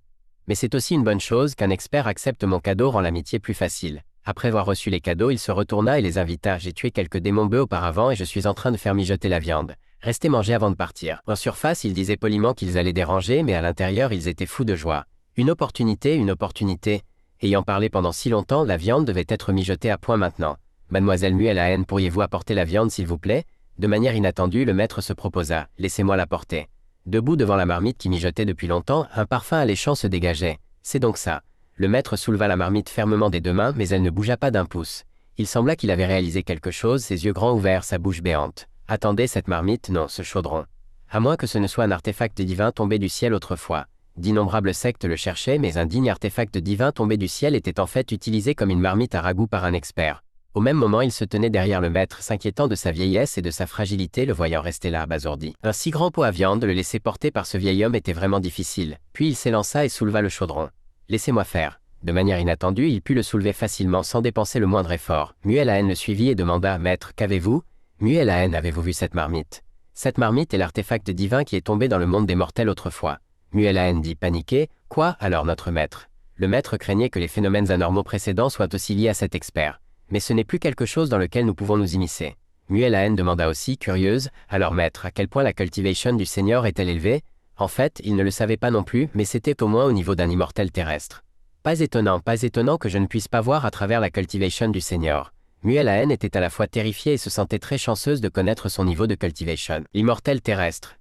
Mais c'est aussi une bonne chose qu'un expert accepte mon cadeau rend l'amitié plus facile. Après avoir reçu les cadeaux, il se retourna et les invita. J'ai tué quelques démons bœufs auparavant et je suis en train de faire mijoter la viande. Restez manger avant de partir. En surface, ils disaient poliment qu'ils allaient déranger, mais à l'intérieur, ils étaient fous de joie. Une opportunité, une opportunité. Ayant parlé pendant si longtemps, la viande devait être mijotée à point maintenant. Mademoiselle Muellahen, pourriez-vous apporter la viande s'il vous plaît? De manière inattendue, le maître se proposa. Laissez-moi la porter. Debout devant la marmite qui mijotait depuis longtemps, un parfum alléchant se dégageait. C'est donc ça. Le maître souleva la marmite fermement des 2 mains, mais elle ne bougea pas d'un pouce. Il sembla qu'il avait réalisé quelque chose, ses yeux grands ouverts, sa bouche béante. Attendez, cette marmite, non, ce chaudron. À moins que ce ne soit un artefact divin tombé du ciel autrefois. D'innombrables sectes le cherchaient, mais un digne artefact divin tombé du ciel était en fait utilisé comme une marmite à ragoût par un expert. Au même moment, il se tenait derrière le maître, s'inquiétant de sa vieillesse et de sa fragilité, le voyant rester là abasourdi. Un si grand pot à viande, le laisser porter par ce vieil homme était vraiment difficile. Puis il s'élança et souleva le chaudron. Laissez-moi faire. De manière inattendue, il put le soulever facilement sans dépenser le moindre effort. Muellahen le suivit et demanda, Maître, qu'avez-vous? Muellahen, avez-vous vu cette marmite? Cette marmite est l'artefact divin qui est tombé dans le monde des mortels autrefois. Muellahen dit, paniqué, quoi, alors notre maître? Le maître craignait que les phénomènes anormaux précédents soient aussi liés à cet expert. Mais ce n'est plus quelque chose dans lequel nous pouvons nous immiscer. Muellahen demanda aussi, curieuse, alors maître, à quel point la cultivation du Seigneur est-elle élevée? En fait, il ne le savait pas non plus, mais c'était au moins au niveau d'un immortel terrestre. Pas étonnant que je ne puisse pas voir à travers la cultivation du Seigneur. Muellahen était à la fois terrifiée et se sentait très chanceuse de connaître son niveau de cultivation. Immortel terrestre.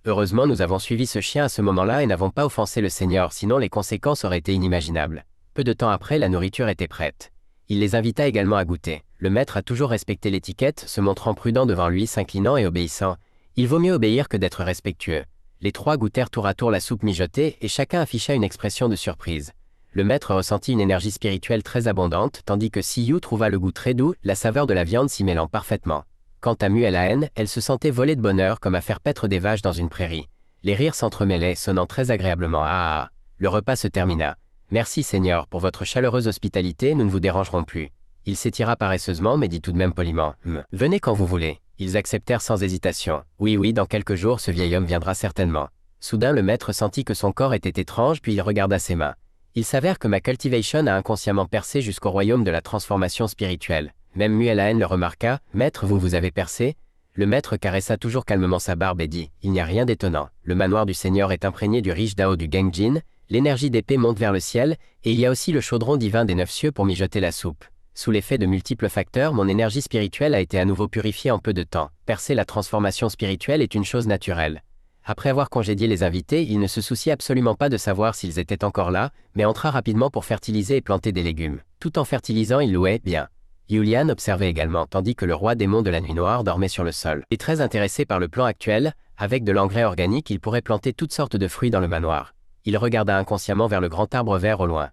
Heureusement, nous avons suivi ce chien à ce moment-là et n'avons pas offensé le Seigneur, sinon les conséquences auraient été inimaginables. Peu de temps après, la nourriture était prête. Il les invita également à goûter. Le maître a toujours respecté l'étiquette, se montrant prudent devant lui, s'inclinant et obéissant. Il vaut mieux obéir que d'être respectueux. Les 3 goûtèrent tour à tour la soupe mijotée et chacun afficha une expression de surprise. Le maître ressentit une énergie spirituelle très abondante, tandis que Siyu trouva le goût très doux, la saveur de la viande s'y mêlant parfaitement. Quant à Muellahen, elle se sentait voler de bonheur comme à faire paître des vaches dans une prairie. Les rires s'entremêlaient, sonnant très agréablement. Ah. Le repas se termina. Merci Seigneur, pour votre chaleureuse hospitalité, nous ne vous dérangerons plus. Il s'étira paresseusement mais dit tout de même poliment. Venez quand vous voulez. Ils acceptèrent sans hésitation. Oui, dans quelques jours ce vieil homme viendra certainement. Soudain le maître sentit que son corps était étrange puis il regarda ses mains. Il s'avère que ma cultivation a inconsciemment percé jusqu'au royaume de la transformation spirituelle. Même Muellahen le remarqua. Maître, vous avez percé? Le maître caressa toujours calmement sa barbe et dit. Il n'y a rien d'étonnant. Le manoir du Seigneur est imprégné du riche Dao du Gengjin. L'énergie d'épée monte vers le ciel, et il y a aussi le chaudron divin des 9 cieux pour mijoter la soupe. Sous l'effet de multiples facteurs, mon énergie spirituelle a été à nouveau purifiée en peu de temps. Percer la transformation spirituelle est une chose naturelle. Après avoir congédié les invités, il ne se souciait absolument pas de savoir s'ils étaient encore là, mais entra rapidement pour fertiliser et planter des légumes. Tout en fertilisant, il louait bien. Yulian observait également, tandis que le roi démon de la nuit noire dormait sur le sol. Et très intéressé par le plan actuel, avec de l'engrais organique, il pourrait planter toutes sortes de fruits dans le manoir. Il regarda inconsciemment vers le grand arbre vert au loin.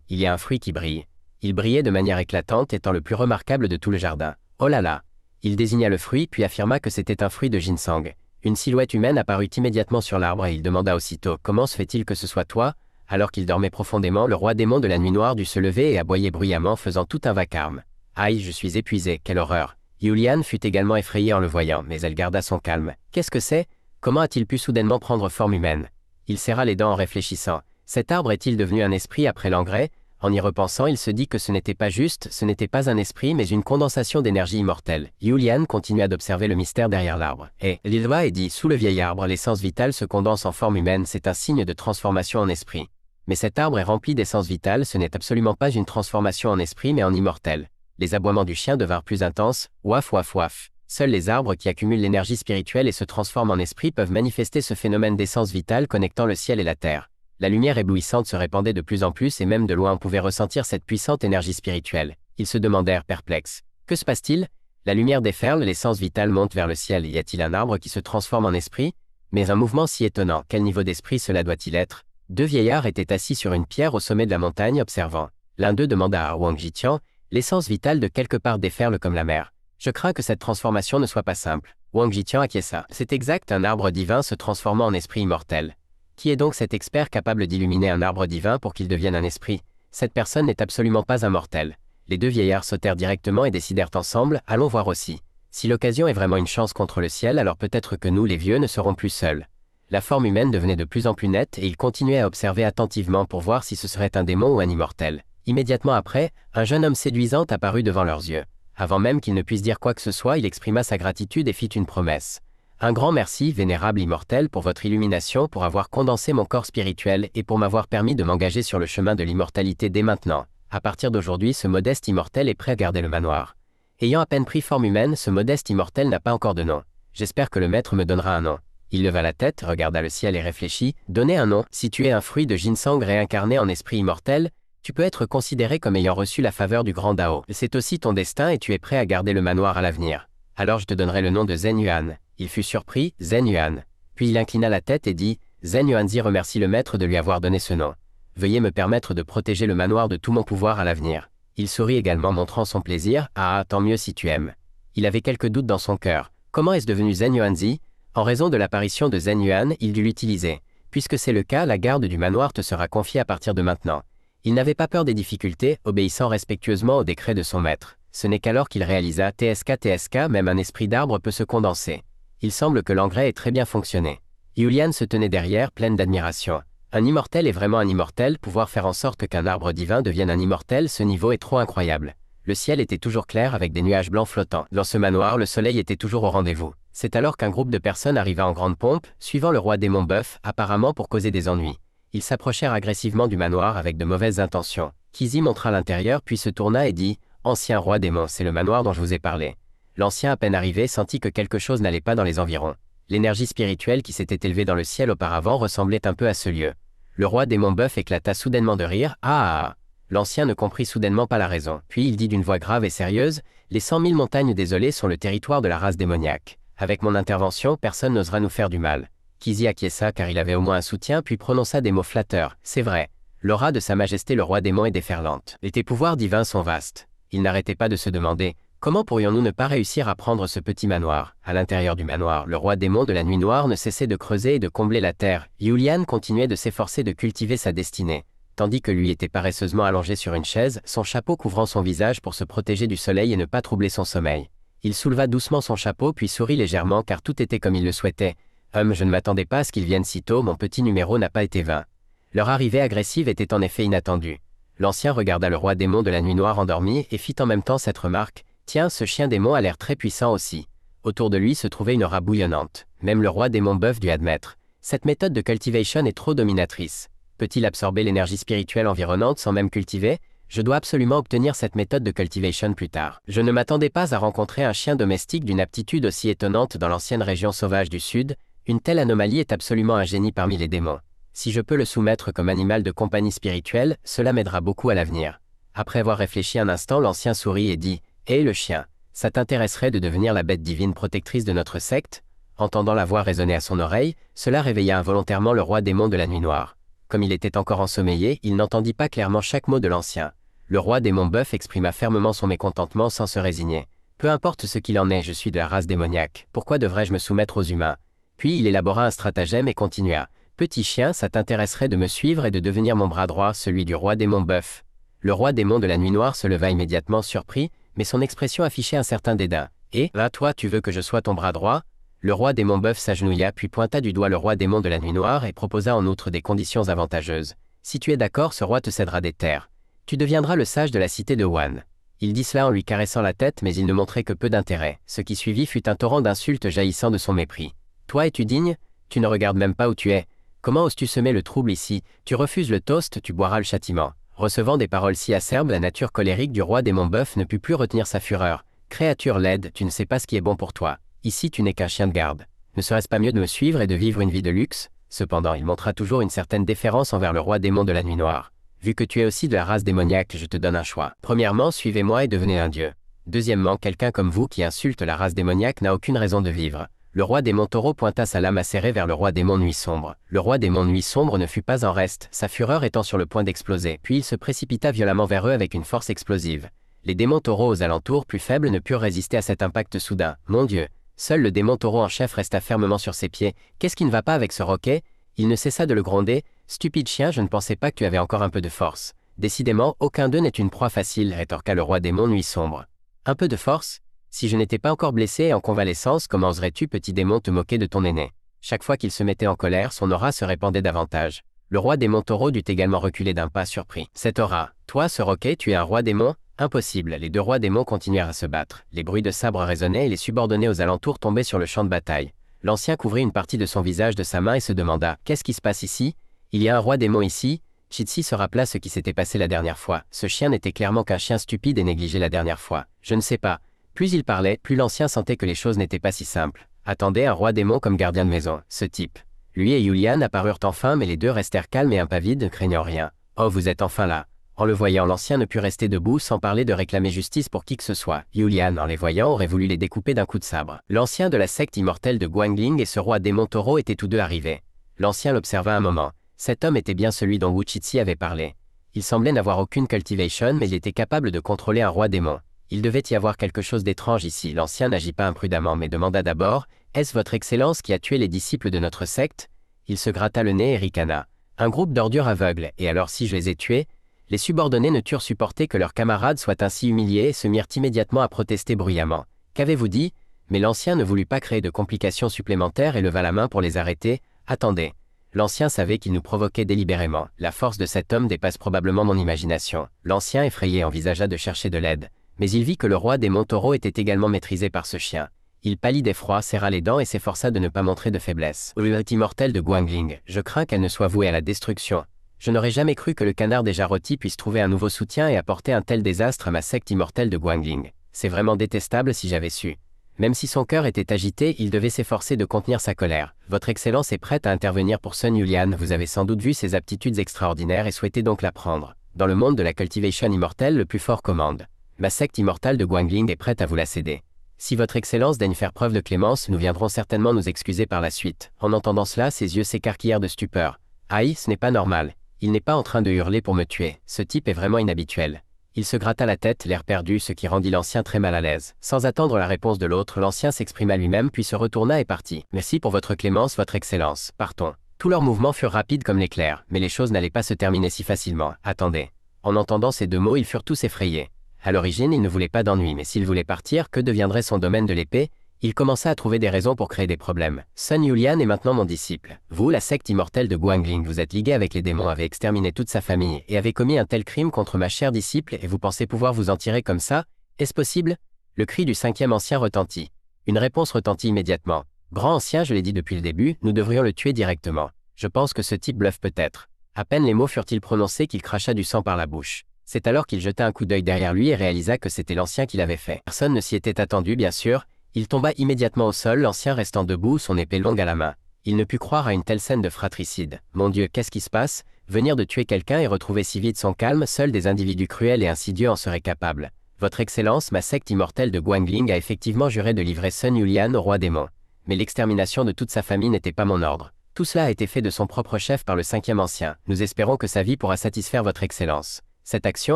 Il y a un fruit qui brille. Il brillait de manière éclatante, étant le plus remarquable de tout le jardin. Oh là là! Il désigna le fruit, puis affirma que c'était un fruit de ginseng. Une silhouette humaine apparut immédiatement sur l'arbre et il demanda aussitôt « Comment se fait-il que ce soit toi ?» Alors qu'il dormait profondément, le roi démon de la nuit noire dut se lever et aboyer bruyamment, faisant tout un vacarme. « Aïe, je suis épuisé, quelle horreur !» Yulian fut également effrayée en le voyant, mais elle garda son calme. « Qu'est-ce que c'est? Comment a-t-il pu soudainement prendre forme humaine ?» Il serra les dents en réfléchissant. Cet arbre est-il devenu un esprit après l'engrais? En y repensant, il se dit que ce n'était pas juste, ce n'était pas un esprit mais une condensation d'énergie immortelle. Yulian continua d'observer le mystère derrière l'arbre. Et l'Ilva et dit, sous le vieil arbre, l'essence vitale se condense en forme humaine, c'est un signe de transformation en esprit. Mais cet arbre est rempli d'essence vitale, ce n'est absolument pas une transformation en esprit mais en immortel. Les aboiements du chien devinrent plus intenses, waf waf waf. Seuls les arbres qui accumulent l'énergie spirituelle et se transforment en esprit peuvent manifester ce phénomène d'essence vitale connectant le ciel et la terre. La lumière éblouissante se répandait de plus en plus et même de loin on pouvait ressentir cette puissante énergie spirituelle. Ils se demandèrent perplexes. Que se passe-t-il? La lumière déferle, l'essence vitale monte vers le ciel. Y a-t-il un arbre qui se transforme en esprit? Mais un mouvement si étonnant, quel niveau d'esprit cela doit-il être? Deux vieillards étaient assis sur une pierre au sommet de la montagne observant. L'un d'eux demanda à Wang Jitian, « L'essence vitale de quelque part déferle comme la mer. Je crains que cette transformation ne soit pas simple. » Wang Jitian acquiesça. C'est exact, un arbre divin se transformant en esprit immortel. Qui est donc cet expert capable d'illuminer un arbre divin pour qu'il devienne un esprit? Cette personne n'est absolument pas un mortel. Les deux vieillards sautèrent directement et décidèrent ensemble, allons voir aussi. Si l'occasion est vraiment une chance contre le ciel, alors peut-être que nous, les vieux, ne serons plus seuls. La forme humaine devenait de plus en plus nette et ils continuaient à observer attentivement pour voir si ce serait un démon ou un immortel. Immédiatement après, un jeune homme séduisant apparut devant leurs yeux. Avant même qu'il ne puisse dire quoi que ce soit, il exprima sa gratitude et fit une promesse. Un grand merci, vénérable immortel, pour votre illumination, pour avoir condensé mon corps spirituel et pour m'avoir permis de m'engager sur le chemin de l'immortalité dès maintenant. À partir d'aujourd'hui, ce modeste immortel est prêt à garder le manoir. Ayant à peine pris forme humaine, ce modeste immortel n'a pas encore de nom. J'espère que le maître me donnera un nom. Il leva la tête, regarda le ciel et réfléchit. Donner un nom, si tu es un fruit de ginseng réincarné en esprit immortel, tu peux être considéré comme ayant reçu la faveur du grand Dao. C'est aussi ton destin et tu es prêt à garder le manoir à l'avenir. Alors je te donnerai le nom de Zhen Yuan. Il fut surpris, Zhen Yuan. Puis il inclina la tête et dit, Zhen Yuanzi remercie le maître de lui avoir donné ce nom. Veuillez me permettre de protéger le manoir de tout mon pouvoir à l'avenir. Il sourit également montrant son plaisir, ah, tant mieux si tu aimes. Il avait quelques doutes dans son cœur. Comment est-ce devenu Zhen Yuanzi? En raison de l'apparition de Zhen Yuan, il dut l'utiliser. Puisque c'est le cas, la garde du manoir te sera confiée à partir de maintenant. Il n'avait pas peur des difficultés, obéissant respectueusement au décret de son maître. Ce n'est qu'alors qu'il réalisa TSK, même un esprit d'arbre peut se condenser. Il semble que l'engrais ait très bien fonctionné. Yulian se tenait derrière, pleine d'admiration. Un immortel est vraiment un immortel, pouvoir faire en sorte qu'un arbre divin devienne un immortel, ce niveau est trop incroyable. Le ciel était toujours clair avec des nuages blancs flottants. Dans ce manoir, le soleil était toujours au rendez-vous. C'est alors qu'un groupe de personnes arriva en grande pompe, suivant le roi démon Bœuf, apparemment pour causer des ennuis. Ils s'approchèrent agressivement du manoir avec de mauvaises intentions. Kizi montra l'intérieur puis se tourna et dit « Ancien roi démon, c'est le manoir dont je vous ai parlé. » L'ancien à peine arrivé sentit que quelque chose n'allait pas dans les environs. L'énergie spirituelle qui s'était élevée dans le ciel auparavant ressemblait un peu à ce lieu. Le roi démon Bœuf éclata soudainement de rire « Ah !» L'ancien ne comprit soudainement pas la raison. Puis il dit d'une voix grave et sérieuse « Les 100 000 montagnes désolées sont le territoire de la race démoniaque. Avec mon intervention, personne n'osera nous faire du mal. » Kizi acquiesça car il avait au moins un soutien puis prononça des mots flatteurs. « C'est vrai. L'aura de sa majesté le roi démon est déferlante. Et tes pouvoirs divins sont vastes. » Il n'arrêtait pas de se demander « Comment pourrions-nous ne pas réussir à prendre ce petit manoir ?» À l'intérieur du manoir, le roi démon de la nuit noire ne cessait de creuser et de combler la terre. Yulian continuait de s'efforcer de cultiver sa destinée. Tandis que lui était paresseusement allongé sur une chaise, son chapeau couvrant son visage pour se protéger du soleil et ne pas troubler son sommeil. Il souleva doucement son chapeau puis sourit légèrement car tout était comme il le souhaitait. Je ne m'attendais pas à ce qu'ils viennent si tôt, mon petit numéro n'a pas été vain. Leur arrivée agressive était en effet inattendue. L'ancien regarda le roi démon de la nuit noire endormi et fit en même temps cette remarque. Tiens, ce chien démon a l'air très puissant aussi. Autour de lui se trouvait une aura bouillonnante. Même le roi démon Bœuf dut admettre. Cette méthode de cultivation est trop dominatrice. Peut-il absorber l'énergie spirituelle environnante sans même cultiver? Je dois absolument obtenir cette méthode de cultivation plus tard. Je ne m'attendais pas à rencontrer un chien domestique d'une aptitude aussi étonnante dans l'ancienne région sauvage du Sud. Une telle anomalie est absolument un génie parmi les démons. Si je peux le soumettre comme animal de compagnie spirituelle, cela m'aidera beaucoup à l'avenir. Après avoir réfléchi un instant, l'ancien sourit et dit « Hé le chien, ça t'intéresserait de devenir la bête divine protectrice de notre secte ?» Entendant la voix résonner à son oreille, cela réveilla involontairement le roi démon de la nuit noire. Comme il était encore ensommeillé, il n'entendit pas clairement chaque mot de l'ancien. Le roi démon Bœuf exprima fermement son mécontentement sans se résigner. « Peu importe ce qu'il en est, je suis de la race démoniaque. Pourquoi devrais-je me soumettre aux humains ?» Puis il élabora un stratagème et continua. « Petit chien, ça t'intéresserait de me suivre et de devenir mon bras droit, celui du roi démon Bœuf. » Le roi démon de la nuit noire se leva immédiatement surpris, mais son expression affichait un certain dédain. « Et, là, toi, tu veux que je sois ton bras droit ?» Le roi démon Bœuf s'agenouilla puis pointa du doigt le roi démon de la nuit noire et proposa en outre des conditions avantageuses. « Si tu es d'accord, ce roi te cédera des terres. Tu deviendras le sage de la cité de Wan. » Il dit cela en lui caressant la tête mais il ne montrait que peu d'intérêt. Ce qui suivit fut un torrent d'insultes jaillissant de son mépris. « Toi es-tu digne? Tu ne regardes même pas où tu es. Comment oses-tu semer le trouble ici? Tu refuses le toast, tu boiras le châtiment. » Recevant des paroles si acerbes, la nature colérique du roi démon Bœuf ne put plus retenir sa fureur. « Créature laide, tu ne sais pas ce qui est bon pour toi. Ici tu n'es qu'un chien de garde. Ne serait-ce pas mieux de me suivre et de vivre une vie de luxe ?» Cependant, il montra toujours une certaine déférence envers le roi démon de la nuit noire. « Vu que tu es aussi de la race démoniaque, je te donne un choix. Premièrement, suivez-moi et devenez un dieu. Deuxièmement, quelqu'un comme vous qui insulte la race démoniaque n'a aucune raison de vivre. Le roi démon taureau pointa sa lame acérée vers le roi démon nuit sombre. Le roi démon nuit sombre ne fut pas en reste, sa fureur étant sur le point d'exploser, puis il se précipita violemment vers eux avec une force explosive. Les démons taureaux aux alentours plus faibles ne purent résister à cet impact soudain. Mon Dieu! Seul le démon taureau en chef resta fermement sur ses pieds. Qu'est-ce qui ne va pas avec ce roquet? Il ne cessa de le gronder. Stupide chien, je ne pensais pas que tu avais encore un peu de force. Décidément, aucun d'eux n'est une proie facile, rétorqua le roi démon nuit sombre. Un peu de force? Si je n'étais pas encore blessé et en convalescence, comment oserais-tu, petit démon, te moquer de ton aîné? Chaque fois qu'il se mettait en colère, son aura se répandait davantage. Le roi démon taureau dut également reculer d'un pas surpris. Cette aura, toi, ce roquet, tu es un roi démon? Impossible, les deux rois démons continuèrent à se battre. Les bruits de sabres résonnaient et les subordonnés aux alentours tombaient sur le champ de bataille. L'ancien couvrit une partie de son visage de sa main et se demanda « Qu'est-ce qui se passe ici? Il y a un roi démon ici ?» Chitsi se rappela ce qui s'était passé la dernière fois. Ce chien n'était clairement qu'un chien stupide et négligé la dernière fois. Je ne sais pas. Plus il parlait, plus l'ancien sentait que les choses n'étaient pas si simples. Attendez un roi démon comme gardien de maison, ce type. Lui et Yulian apparurent enfin mais les deux restèrent calmes et impavides, ne craignant rien. « Oh, vous êtes enfin là !» En le voyant, l'ancien ne put rester debout sans parler de réclamer justice pour qui que ce soit. Yulian, en les voyant, aurait voulu les découper d'un coup de sabre. L'ancien de la secte immortelle de Guangling et ce roi démon taureau étaient tous deux arrivés. L'ancien l'observa un moment. Cet homme était bien celui dont Wu Chitsi avait parlé. Il semblait n'avoir aucune cultivation mais il était capable de contrôler un roi démon. Il devait y avoir quelque chose d'étrange ici. L'ancien n'agit pas imprudemment mais demanda d'abord « Est-ce votre excellence qui a tué les disciples de notre secte ?» Il se gratta le nez et ricana. « Un groupe d'ordures aveugles, et alors si je les ai tués ?» Les subordonnés ne turent supporter que leurs camarades soient ainsi humiliés et se mirent immédiatement à protester bruyamment. « Qu'avez-vous dit ?» Mais l'ancien ne voulut pas créer de complications supplémentaires et leva la main pour les arrêter. « Attendez. » L'ancien savait qu'il nous provoquait délibérément. La force de cet homme dépasse probablement mon imagination. L'ancien, effrayé, envisagea de chercher de l'aide. Mais il vit que le roi démon taureau était également maîtrisé par ce chien. Il pâlit d'effroi, serra les dents et s'efforça de ne pas montrer de faiblesse. « Ultimate immortelle de Guangling, je crains qu'elle ne soit vouée à la destruction. Je n'aurais jamais cru que le canard déjà rôti puisse trouver un nouveau soutien et apporter un tel désastre à ma secte immortelle de Guangling. C'est vraiment détestable si j'avais su. » Même si son cœur était agité, il devait s'efforcer de contenir sa colère. « Votre Excellence est prête à intervenir pour Sun Yulian, vous avez sans doute vu ses aptitudes extraordinaires et souhaitez donc l'apprendre. Dans le monde de la cultivation immortelle, le plus fort commande. Ma secte immortelle de Guangling est prête à vous la céder. Si votre Excellence daigne faire preuve de clémence, nous viendrons certainement nous excuser par la suite. » En entendant cela, ses yeux s'écarquillèrent de stupeur. « Aïe, ce n'est pas normal. Il n'est pas en train de hurler pour me tuer. Ce type est vraiment inhabituel. » Il se gratta la tête, l'air perdu, ce qui rendit l'ancien très mal à l'aise. Sans attendre la réponse de l'autre, l'ancien s'exprima lui-même puis se retourna et partit. « Merci pour votre clémence, votre Excellence. Partons. » Tous leurs mouvements furent rapides comme l'éclair, mais les choses n'allaient pas se terminer si facilement. Attendez. En entendant ces deux mots, ils furent tous effrayés. À l'origine, il ne voulait pas d'ennui, mais s'il voulait partir, que deviendrait son domaine de l'épée? Il commença à trouver des raisons pour créer des problèmes. Sun Yulian est maintenant mon disciple. Vous, la secte immortelle de Guangling, vous êtes ligué avec les démons, avez exterminé toute sa famille, et avez commis un tel crime contre ma chère disciple, et vous pensez pouvoir vous en tirer comme ça? Est-ce possible? Le cri du cinquième ancien retentit. Une réponse retentit immédiatement. Grand ancien, je l'ai dit depuis le début, nous devrions le tuer directement. Je pense que ce type bluffe peut-être. À peine les mots furent-ils prononcés qu'il cracha du sang par la bouche. C'est alors qu'il jeta un coup d'œil derrière lui et réalisa que c'était l'ancien qui l'avait fait. Personne ne s'y était attendu, bien sûr. Il tomba immédiatement au sol, l'ancien restant debout, son épée longue à la main. Il ne put croire à une telle scène de fratricide. Mon Dieu, qu'est-ce qui se passe? Venir de tuer quelqu'un et retrouver si vite son calme, seuls des individus cruels et insidieux en seraient capables. Votre Excellence, ma secte immortelle de Guangling a effectivement juré de livrer Sun Yulian au roi démon. Mais l'extermination de toute sa famille n'était pas mon ordre. Tout cela a été fait de son propre chef par le cinquième ancien. Nous espérons que sa vie pourra satisfaire votre Excellence. Cette action,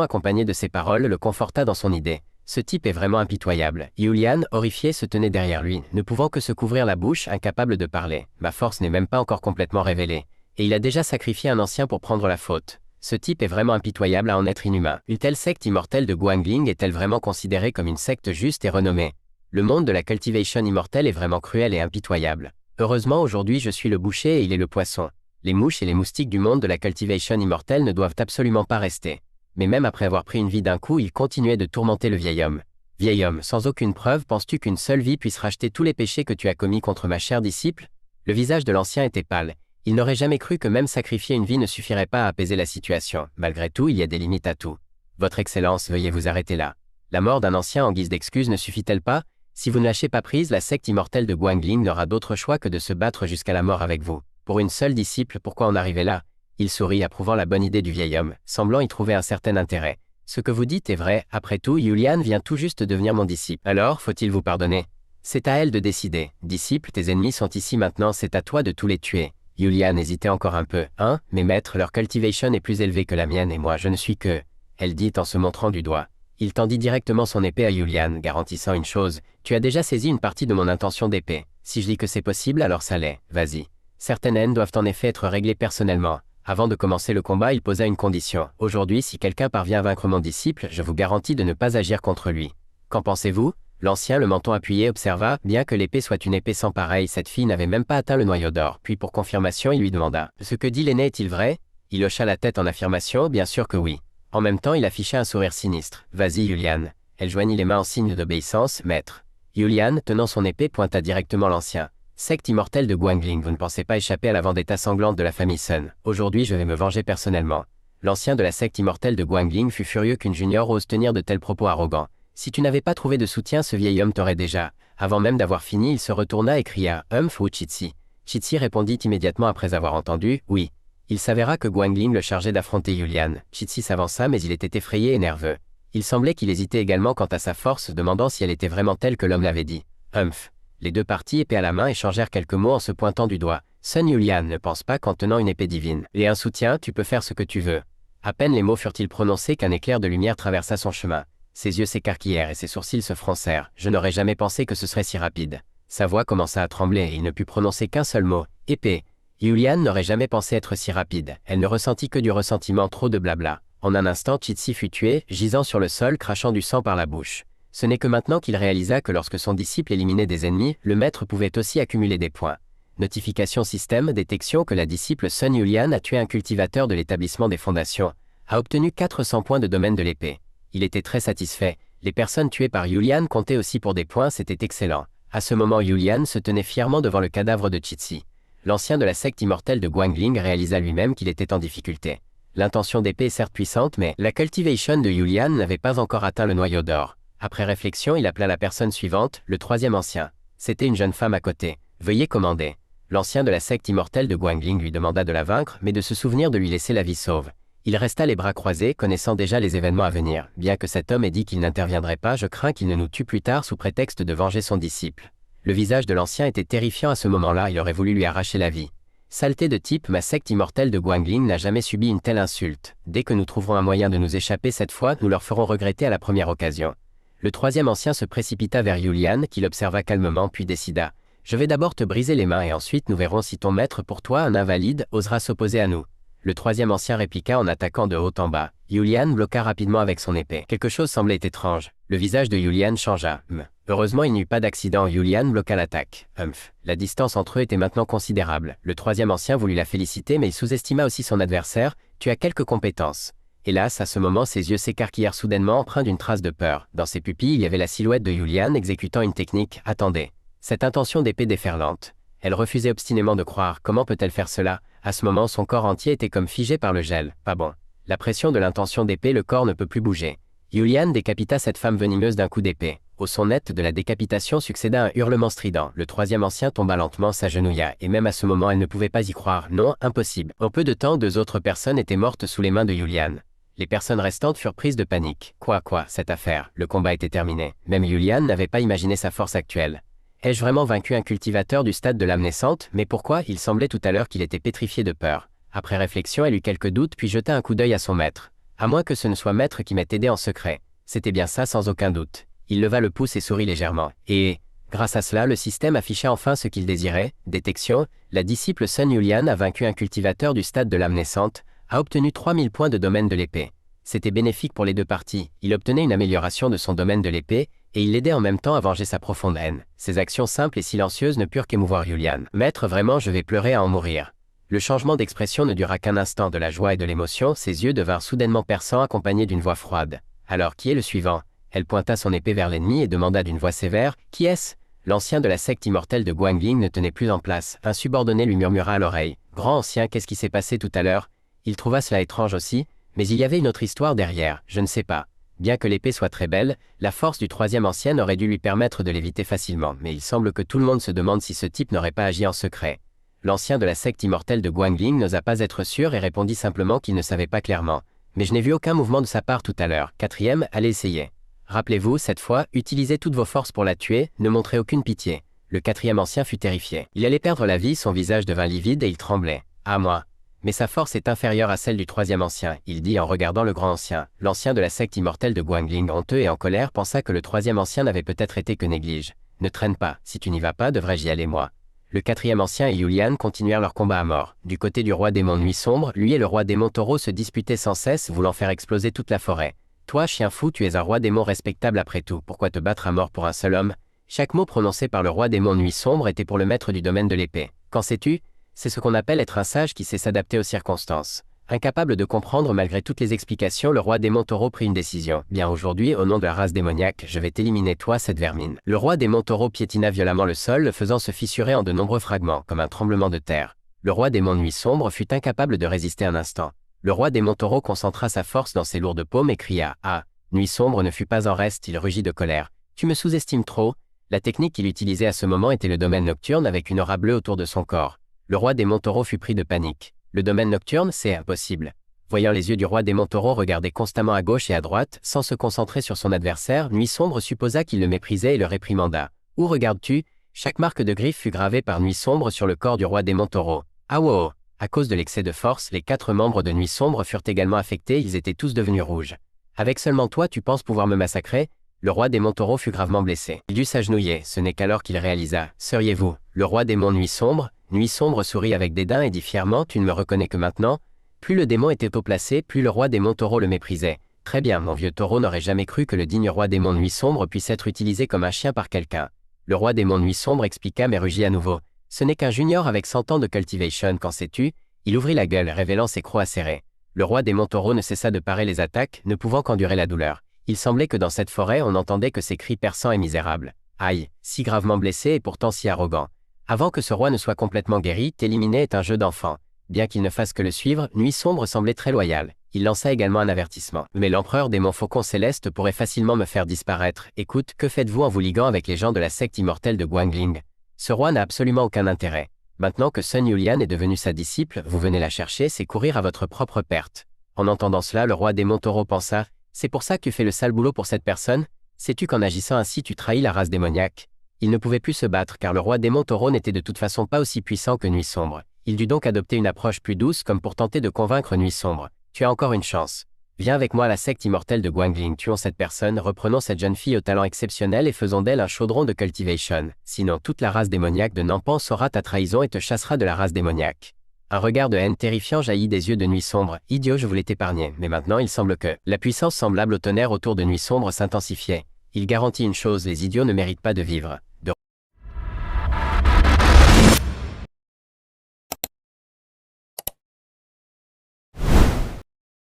accompagnée de ces paroles, le conforta dans son idée. Ce type est vraiment impitoyable. Yulian, horrifié, se tenait derrière lui, ne pouvant que se couvrir la bouche, incapable de parler. Ma force n'est même pas encore complètement révélée. Et il a déjà sacrifié un ancien pour prendre la faute. Ce type est vraiment impitoyable à en être inhumain. Une telle secte immortelle de Guangling est-elle vraiment considérée comme une secte juste et renommée? Le monde de la cultivation immortelle est vraiment cruel et impitoyable. Heureusement, aujourd'hui, je suis le boucher et il est le poisson. Les mouches et les moustiques du monde de la cultivation immortelle ne doivent absolument pas rester. Mais même après avoir pris une vie d'un coup, il continuait de tourmenter le vieil homme. Vieil homme, sans aucune preuve, penses-tu qu'une seule vie puisse racheter tous les péchés que tu as commis contre ma chère disciple? Le visage de l'ancien était pâle. Il n'aurait jamais cru que même sacrifier une vie ne suffirait pas à apaiser la situation. Malgré tout, il y a des limites à tout. Votre Excellence, veuillez vous arrêter là. La mort d'un ancien en guise d'excuse ne suffit-elle pas? Si vous ne lâchez pas prise, la secte immortelle de Guangling n'aura d'autre choix que de se battre jusqu'à la mort avec vous. Pour une seule disciple, pourquoi en arriver là? Il sourit, approuvant la bonne idée du vieil homme, semblant y trouver un certain intérêt. Ce que vous dites est vrai, après tout, Yulian vient tout juste devenir mon disciple. Alors, faut-il vous pardonner? C'est à elle de décider. Disciple, tes ennemis sont ici maintenant, c'est à toi de tous les tuer. Yulian hésitait encore un peu. Hein, mais maître, leur cultivation est plus élevée que la mienne et moi je ne suis que... Elle dit en se montrant du doigt. Il tendit directement son épée à Yulian, garantissant une chose. Tu as déjà saisi une partie de mon intention d'épée. Si je dis que c'est possible, alors ça l'est. Vas-y. Certaines haines doivent en effet être réglées personnellement. Avant de commencer le combat, il posa une condition. Aujourd'hui, si quelqu'un parvient à vaincre mon disciple, je vous garantis de ne pas agir contre lui. Qu'en pensez-vous? L'ancien, le menton appuyé, observa. Bien que l'épée soit une épée sans pareil, cette fille n'avait même pas atteint le noyau d'or. Puis pour confirmation, il lui demanda. Ce que dit l'aîné est-il vrai? Il hocha la tête en affirmation. Bien sûr que oui. En même temps, il afficha un sourire sinistre. Vas-y, Yulian. Elle joignit les mains en signe d'obéissance. Maître. Yulian, tenant son épée, pointa directement l'ancien. Secte immortelle de Guangling, vous ne pensez pas échapper à la vendetta sanglante de la famille Sun. Aujourd'hui, je vais me venger personnellement. L'ancien de la secte immortelle de Guangling fut furieux qu'une junior ose tenir de tels propos arrogants. Si tu n'avais pas trouvé de soutien, ce vieil homme t'aurait déjà. Avant même d'avoir fini, il se retourna et cria « Humph ou Chitsi ?» Chitsi répondit immédiatement après avoir entendu « Oui ». Il s'avéra que Guangling le chargeait d'affronter Yulian. Chitsi s'avança mais il était effrayé et nerveux. Il semblait qu'il hésitait également quant à sa force, demandant si elle était vraiment telle que l'homme l'avait dit. Humph. Les deux parties, épée à la main, échangèrent quelques mots en se pointant du doigt. Sun Yulian ne pense pas qu'en tenant une épée divine et un soutien, tu peux faire ce que tu veux. À peine les mots furent-ils prononcés qu'un éclair de lumière traversa son chemin. Ses yeux s'écarquillèrent et ses sourcils se froncèrent. Je n'aurais jamais pensé que ce serait si rapide. Sa voix commença à trembler et il ne put prononcer qu'un seul mot. Épée. Yulian n'aurait jamais pensé être si rapide. Elle ne ressentit que du ressentiment, trop de blabla. En un instant, Chitsi fut tué, gisant sur le sol, crachant du sang par la bouche. Ce n'est que maintenant qu'il réalisa que lorsque son disciple éliminait des ennemis, le maître pouvait aussi accumuler des points. Notification système, détection que la disciple Sun Yulian a tué un cultivateur de l'établissement des fondations, a obtenu 400 points de domaine de l'épée. Il était très satisfait. Les personnes tuées par Yulian comptaient aussi pour des points, c'était excellent. À ce moment, Yulian se tenait fièrement devant le cadavre de Chitsi. L'ancien de la secte immortelle de Guangling réalisa lui-même qu'il était en difficulté. L'intention d'épée est certes puissante, mais la cultivation de Yulian n'avait pas encore atteint le noyau d'or. Après réflexion, il appela la personne suivante, le troisième ancien. C'était une jeune femme à côté. Veuillez commander. L'ancien de la secte immortelle de Guangling lui demanda de la vaincre, mais de se souvenir de lui laisser la vie sauve. Il resta les bras croisés, connaissant déjà les événements à venir. Bien que cet homme ait dit qu'il n'interviendrait pas, je crains qu'il ne nous tue plus tard sous prétexte de venger son disciple. Le visage de l'ancien était terrifiant à ce moment-là, il aurait voulu lui arracher la vie. Saleté de type, ma secte immortelle de Guangling n'a jamais subi une telle insulte. Dès que nous trouverons un moyen de nous échapper cette fois, nous leur ferons regretter à la première occasion. Le troisième ancien se précipita vers Yulian, qui l'observa calmement puis décida. Je vais d'abord te briser les mains et ensuite nous verrons si ton maître pour toi, un invalide, osera s'opposer à nous. Le troisième ancien répliqua en attaquant de haut en bas. Yulian bloqua rapidement avec son épée. Quelque chose semblait étrange. Le visage de Yulian changea. Heureusement, il n'y eut pas d'accident. Yulian bloqua l'attaque. Humph. La distance entre eux était maintenant considérable. Le troisième ancien voulut la féliciter, mais il sous-estima aussi son adversaire. Tu as quelques compétences. Hélas, à ce moment, ses yeux s'écarquillèrent soudainement empreints d'une trace de peur. Dans ses pupilles, il y avait la silhouette de Yulian exécutant une technique. Attendez. Cette intention d'épée déferlante. Elle refusait obstinément de croire. Comment peut-elle faire cela? À ce moment, son corps entier était comme figé par le gel. Pas bon. La pression de l'intention d'épée, le corps ne peut plus bouger. Yulian décapita cette femme venimeuse d'un coup d'épée. Au son net de la décapitation succéda un hurlement strident. Le troisième ancien tomba lentement, s'agenouilla, et même à ce moment, elle ne pouvait pas y croire. Non, impossible. En peu de temps, 2 autres personnes étaient mortes sous les mains de Yulian. Les personnes restantes furent prises de panique. Quoi, cette affaire? Le combat était terminé. Même Yulian n'avait pas imaginé sa force actuelle. Ai-je vraiment vaincu un cultivateur du stade de l'âme naissante? Mais pourquoi? Il semblait tout à l'heure qu'il était pétrifié de peur. Après réflexion, elle eut quelques doutes puis jeta un coup d'œil à son maître. À moins que ce ne soit maître qui m'ait aidé en secret. C'était bien ça sans aucun doute. Il leva le pouce et sourit légèrement. Et, grâce à cela, le système afficha enfin ce qu'il désirait. Détection, la disciple Sun Yulian a vaincu un cultivateur du stade de l'âme naissante, a obtenu 3000 points de domaine de l'épée. C'était bénéfique pour les deux parties. Il obtenait une amélioration de son domaine de l'épée, et il l'aidait en même temps à venger sa profonde haine. Ses actions simples et silencieuses ne purent qu'émouvoir Yulian. Maître, vraiment, je vais pleurer à en mourir. Le changement d'expression ne dura qu'un instant. De la joie et de l'émotion, ses yeux devinrent soudainement perçants accompagnés d'une voix froide. Alors, qui est le suivant? Elle pointa son épée vers l'ennemi et demanda d'une voix sévère, qui est-ce? L'ancien de la secte immortelle de Guangling ne tenait plus en place. Un subordonné lui murmura à l'oreille. Grand ancien, qu'est-ce qui s'est passé tout à l'heure? Il trouva cela étrange aussi, mais il y avait une autre histoire derrière, je ne sais pas. Bien que l'épée soit très belle, la force du troisième ancien aurait dû lui permettre de l'éviter facilement, mais il semble que tout le monde se demande si ce type n'aurait pas agi en secret. L'ancien de la secte immortelle de Guangling n'osa pas être sûr et répondit simplement qu'il ne savait pas clairement. Mais je n'ai vu aucun mouvement de sa part tout à l'heure. Quatrième, allez essayer. Rappelez-vous, cette fois, utilisez toutes vos forces pour la tuer, ne montrez aucune pitié. Le quatrième ancien fut terrifié. Il allait perdre la vie, son visage devint livide et il tremblait. Ah moi! Mais sa force est inférieure à celle du troisième ancien, il dit en regardant le grand ancien. L'ancien de la secte immortelle de Guangling, honteux et en colère, pensa que le troisième ancien n'avait peut-être été que néglige. Ne traîne pas, si tu n'y vas pas, devrais-je y aller moi. Le quatrième ancien et Yulian continuèrent leur combat à mort. Du côté du roi démon Nuit Sombre, lui et le roi démon Taureau se disputaient sans cesse, voulant faire exploser toute la forêt. Toi, chien fou, tu es un roi démon respectable après tout, pourquoi te battre à mort pour un seul homme? Chaque mot prononcé par le roi démon Nuit Sombre était pour le maître du domaine de l'épée. Qu'en sais-tu? C'est ce qu'on appelle être un sage qui sait s'adapter aux circonstances. Incapable de comprendre malgré toutes les explications, le roi démon Taureau prit une décision. Bien aujourd'hui, au nom de la race démoniaque, je vais t'éliminer toi, cette vermine. Le roi démon Taureau piétina violemment le sol, le faisant se fissurer en de nombreux fragments, comme un tremblement de terre. Le roi démon Nuit Sombre fut incapable de résister un instant. Le roi démon Taureau concentra sa force dans ses lourdes paumes et cria « Ah !» Nuit Sombre ne fut pas en reste, il rugit de colère. « Tu me sous-estimes trop ?» La technique qu'il utilisait à ce moment était le domaine nocturne avec une aura bleue autour de son corps. Le roi démon Taureau fut pris de panique. Le domaine nocturne, c'est impossible. Voyant les yeux du roi démon Taureau regarder constamment à gauche et à droite, sans se concentrer sur son adversaire, Nuit Sombre supposa qu'il le méprisait et le réprimanda. « Où regardes-tu » Chaque marque de griffe fut gravée par Nuit Sombre sur le corps du roi démon Taureau. « Ah wow !» À cause de l'excès de force, les 4 membres de Nuit Sombre furent également affectés, ils étaient tous devenus rouges. « Avec seulement toi, tu penses pouvoir me massacrer ?» Le roi démon Taureau fut gravement blessé. Il dut s'agenouiller, ce n'est qu'alors qu'il réalisa. « Seriez-vous le roi démon Nuit Sombre ?» Nuit Sombre sourit avec dédain et dit fièrement « Tu ne me reconnais que maintenant ?» Plus le démon était haut placé, plus le roi démon Taureau le méprisait. Très bien, mon vieux taureau n'aurait jamais cru que le digne roi démon Nuit Sombre puisse être utilisé comme un chien par quelqu'un. Le roi démon Nuit Sombre expliqua mais rugit à nouveau. Ce n'est qu'un junior avec 100 ans de cultivation, qu'en sais-tu? Il ouvrit la gueule, révélant ses crocs acérés. Le roi démon Taureau ne cessa de parer les attaques, ne pouvant qu'endurer la douleur. Il semblait que dans cette forêt on n'entendait que ces cris perçants et misérables. Aïe, si gravement blessé et pourtant si arrogant. Avant que ce roi ne soit complètement guéri, t'éliminer est un jeu d'enfant. Bien qu'il ne fasse que le suivre, Nuit Sombre semblait très loyal. Il lança également un avertissement. Mais l'empereur démon Faucon Céleste pourrait facilement me faire disparaître. Écoute, que faites-vous en vous liguant avec les gens de la secte immortelle de Guangling? Ce roi n'a absolument aucun intérêt. Maintenant que Sun Yulian est devenu sa disciple, vous venez la chercher, c'est courir à votre propre perte. En entendant cela, le roi démon Taureau pensa, c'est pour ça que tu fais le sale boulot pour cette personne? Sais-tu qu'en agissant ainsi tu trahis la race démoniaque? Il ne pouvait plus se battre car le roi démon Taureau n'était de toute façon pas aussi puissant que Nuit Sombre. Il dut donc adopter une approche plus douce comme pour tenter de convaincre Nuit Sombre. Tu as encore une chance. Viens avec moi à la secte immortelle de Guangling, tuons cette personne, reprenons cette jeune fille au talent exceptionnel et faisons d'elle un chaudron de cultivation. Sinon toute la race démoniaque de Nampan saura ta trahison et te chassera de la race démoniaque. Un regard de haine terrifiant jaillit des yeux de Nuit Sombre. Idiot, je voulais t'épargner, mais maintenant il semble que la puissance semblable au tonnerre autour de Nuit Sombre s'intensifiait. Il garantit une chose, les idiots ne méritent pas de vivre.